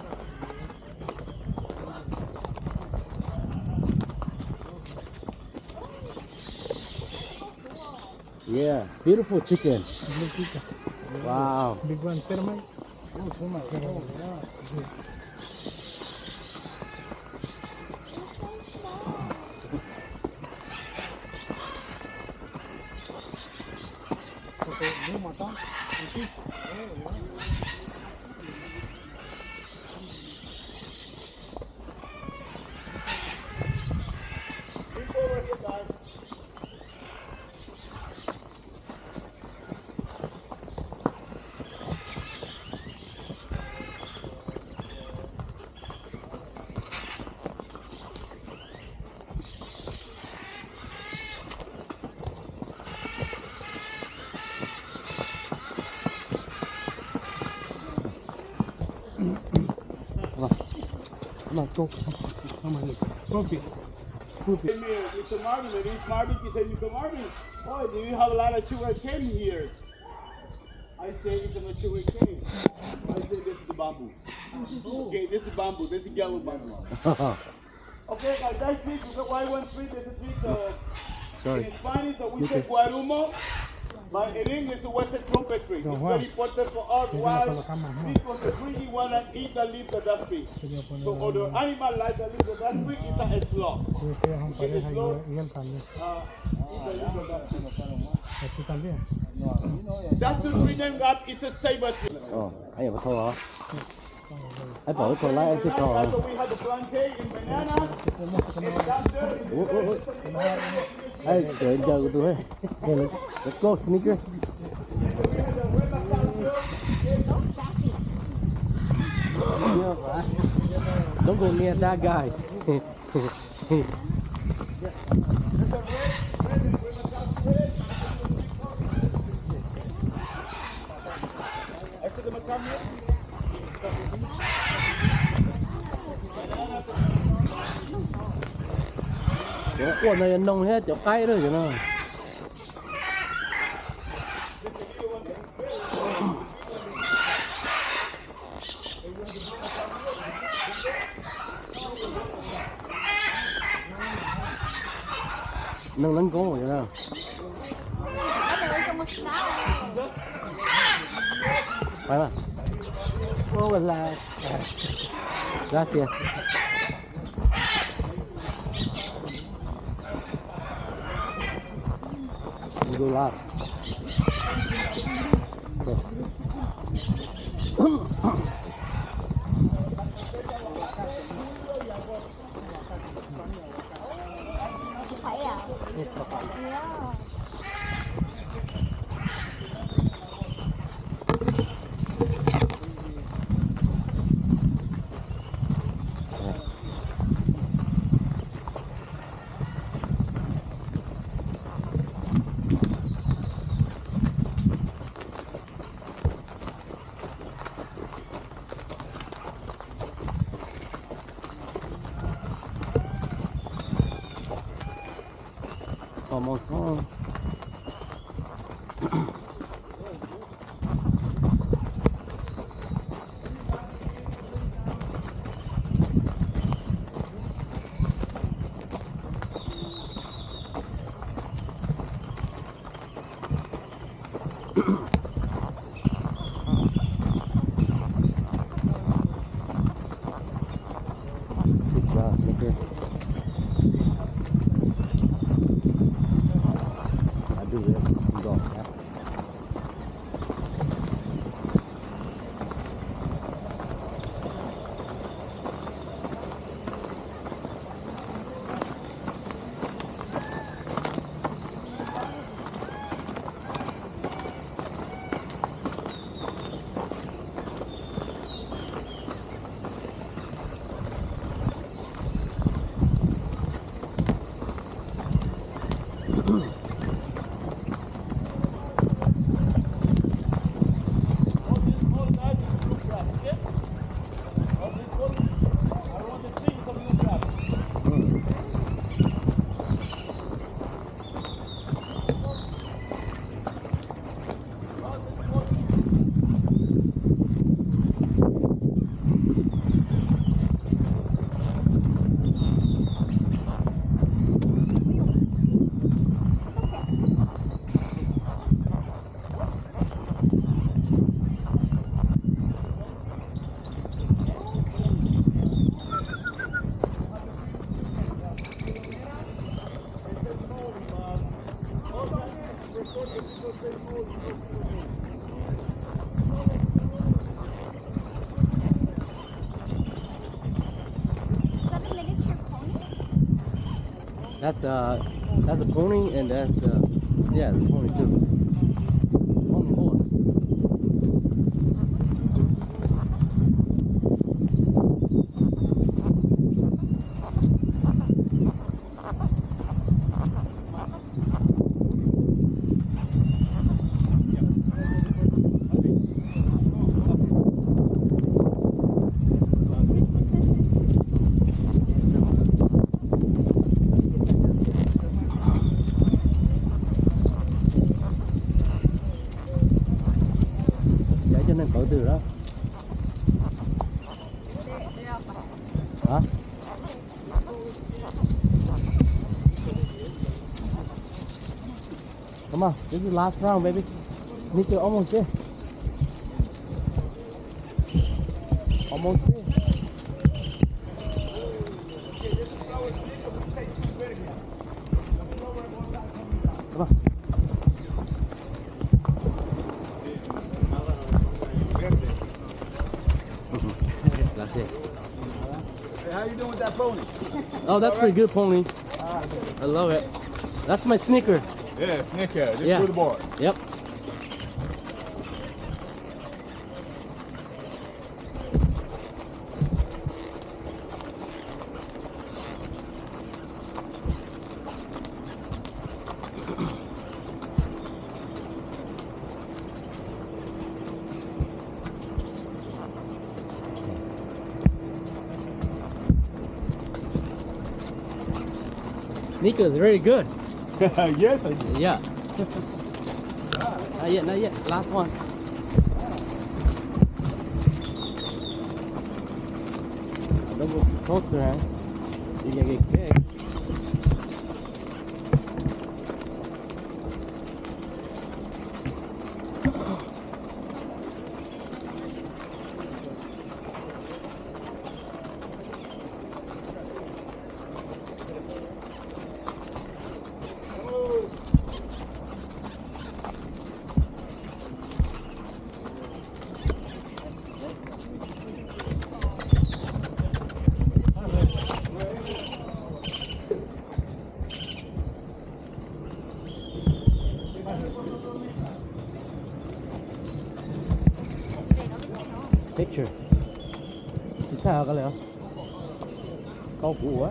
Yeah, beautiful chicken. Blue Pika. Wow. Big one, termite. Oh, termite. Oh, yeah. Okay, blue Macau. Okay. Oh, yeah. Mr. Marvin, Mr. Marvin, he said, Mr. Marvin, oh, do you have a lot of sugar cane here? I say it's a mature cane. I say this is the bamboo. Okay, this is bamboo. This is yellow bamboo. Okay, guys, that's tree. Why one tree? This is tree. So Sorry. in Spanish, so we say guarumo. But in English, it was a trumpet tree. It's very important for us. Why? Because the tree want to eat the leaves of that tree. So other animal like the leaves of that tree is a sloth. The sloth eat the leaves of that tree. That tree name God is a saber tree. Anh có thua hả? Anh bảo thua lại anh cứ trò. So we have the plantain in banana. Hey, trời giờ của tôi. Let's go, sneaker. Don't go near that guy. Ủa này nông hết chỗ cay rồi chứ nào. Nâng nâng cố vậy nào. Phải mà. Ô là. Gracias. Go live. Phải à? Commençons. That's a pony, and that's yeah, the pony too. Pony horse. Nãy cho nên cậu từ đó. Hả? Come on, this is the last round, baby. Nico, almost there. Almost there. Come on. That's it. Hey, how you doing with that pony? Oh, that's pretty good, pony. I love it. That's my sneaker. Yeah, Snicker. Just Yeah. through the board. Yep. Sneaker is really good. Yes, I do. Yeah. Not yet, not yet. Last one. Don't go too closer, man. You can get kicked. Picture. Chị sao cái này không? Câu cũ quá.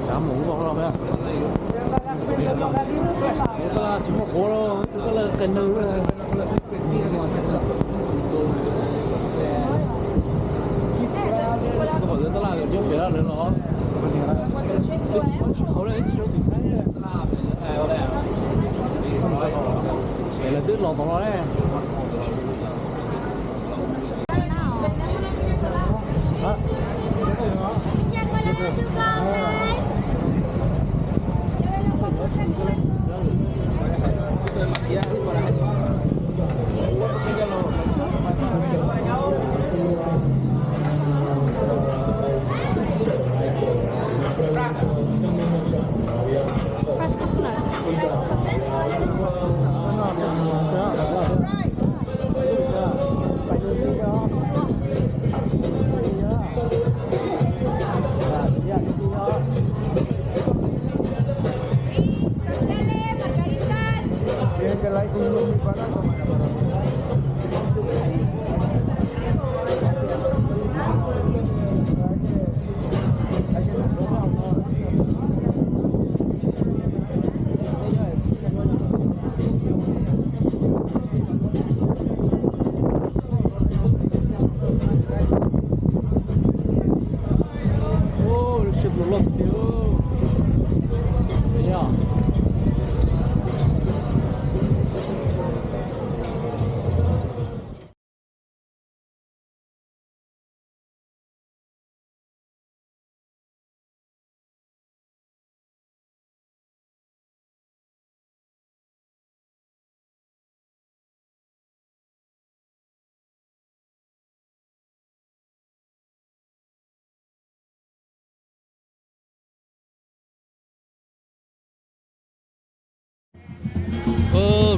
Cảm ơn con không ạ? Itu lah cuma bola, itu lah kena. Kalau itu lah dia bela le lo. Vậy là đứt lọt vào đấy.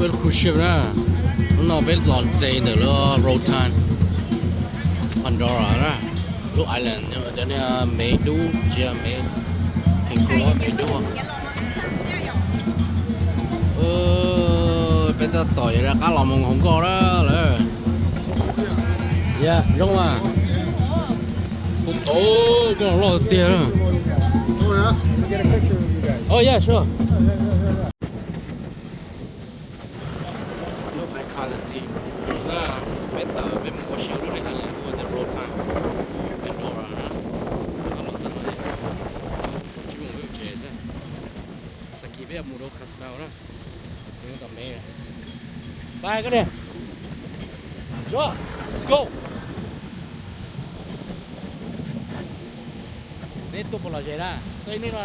Bên cruise ship đó, nó bên lòn dây nữa lo Rotan, Pandora đó, lúc Island nhưng mà đến mấy đu chưa mấy thành phố mấy đu, bây giờ tỏi ra cá lồng không có đó rồi, dạ đúng à, cái nó lo tiền rồi, oh yeah sure. Can't see. Better, better more shield than the road time. Pandora, huh? via muro Casmel đó. Những tầm này. Bye cái này. Rồi, let's go. Đến tụi bỏ chạy ra, tớiนู่นrồi.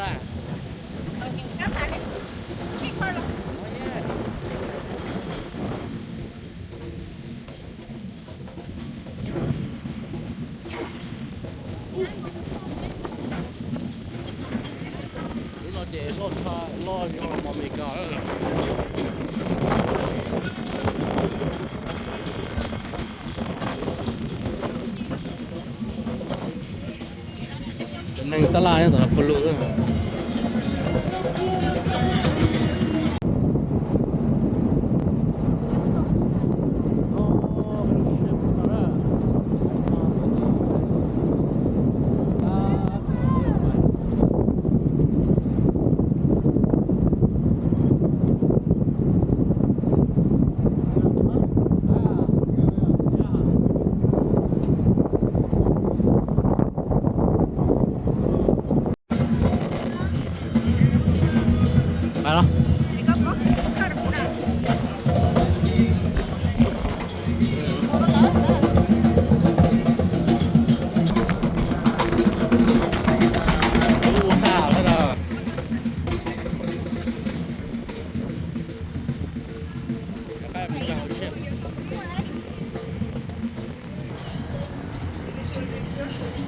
Lo chạy lo cha lo nhiều mà mình cả. Nang tala ya tak perlu tu. Phải không?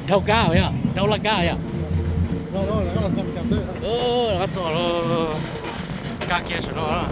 Đâu cao vậy? Đâu là cao vậy? Rồi, nó là dòng cảm đấy. Nó cho nó cao kia cho nó.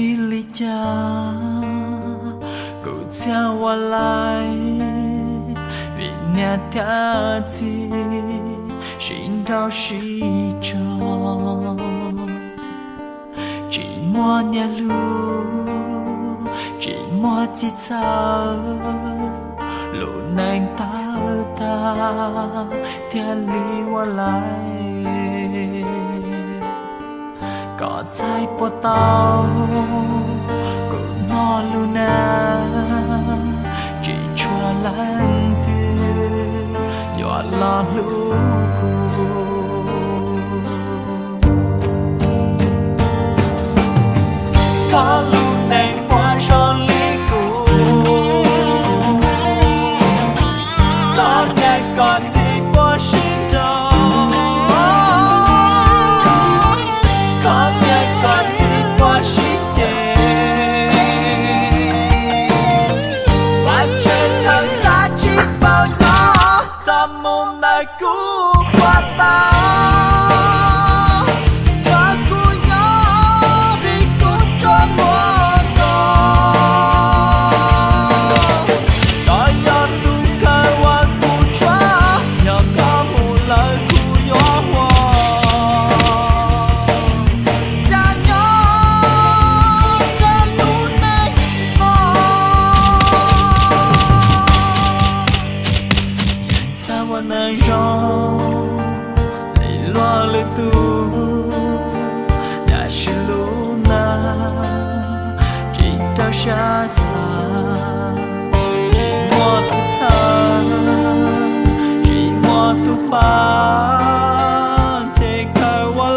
vì lý cha cụ cha qua lại vì nhà ta chi xin đau sĩ cho chỉ mua nhà lu chỉ mua chỉ sao lộ nàng ta thiên lý qua lại có trái po tao cũng no luna chỉ chua lăng tư nhỏ lo lu có lu này qua cho lý cụ có ngày còn gì qua xin đó có ngày còn gì qua xin chê và trên thân ta chỉ bao nhỏ ta muốn đời cũ qua ta xa xa chỉ mua tu xa chỉ mua tu ba thế khai qua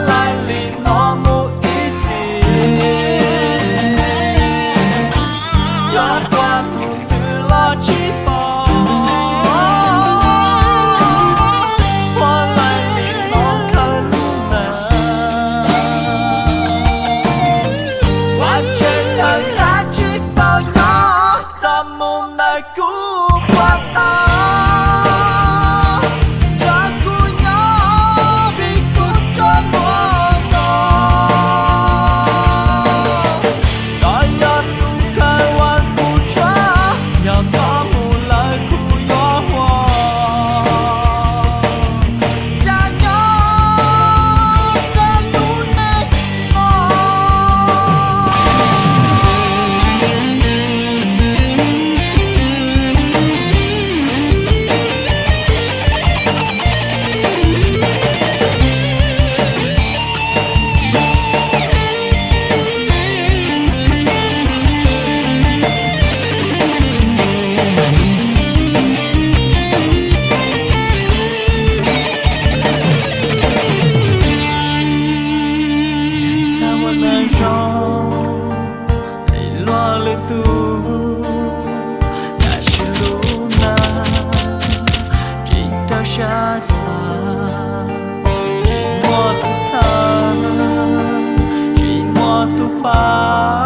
lại li nó mu ý gì gió qua tu từ lo chỉ xa xa chỉ mua tu xa chỉ mua tu ba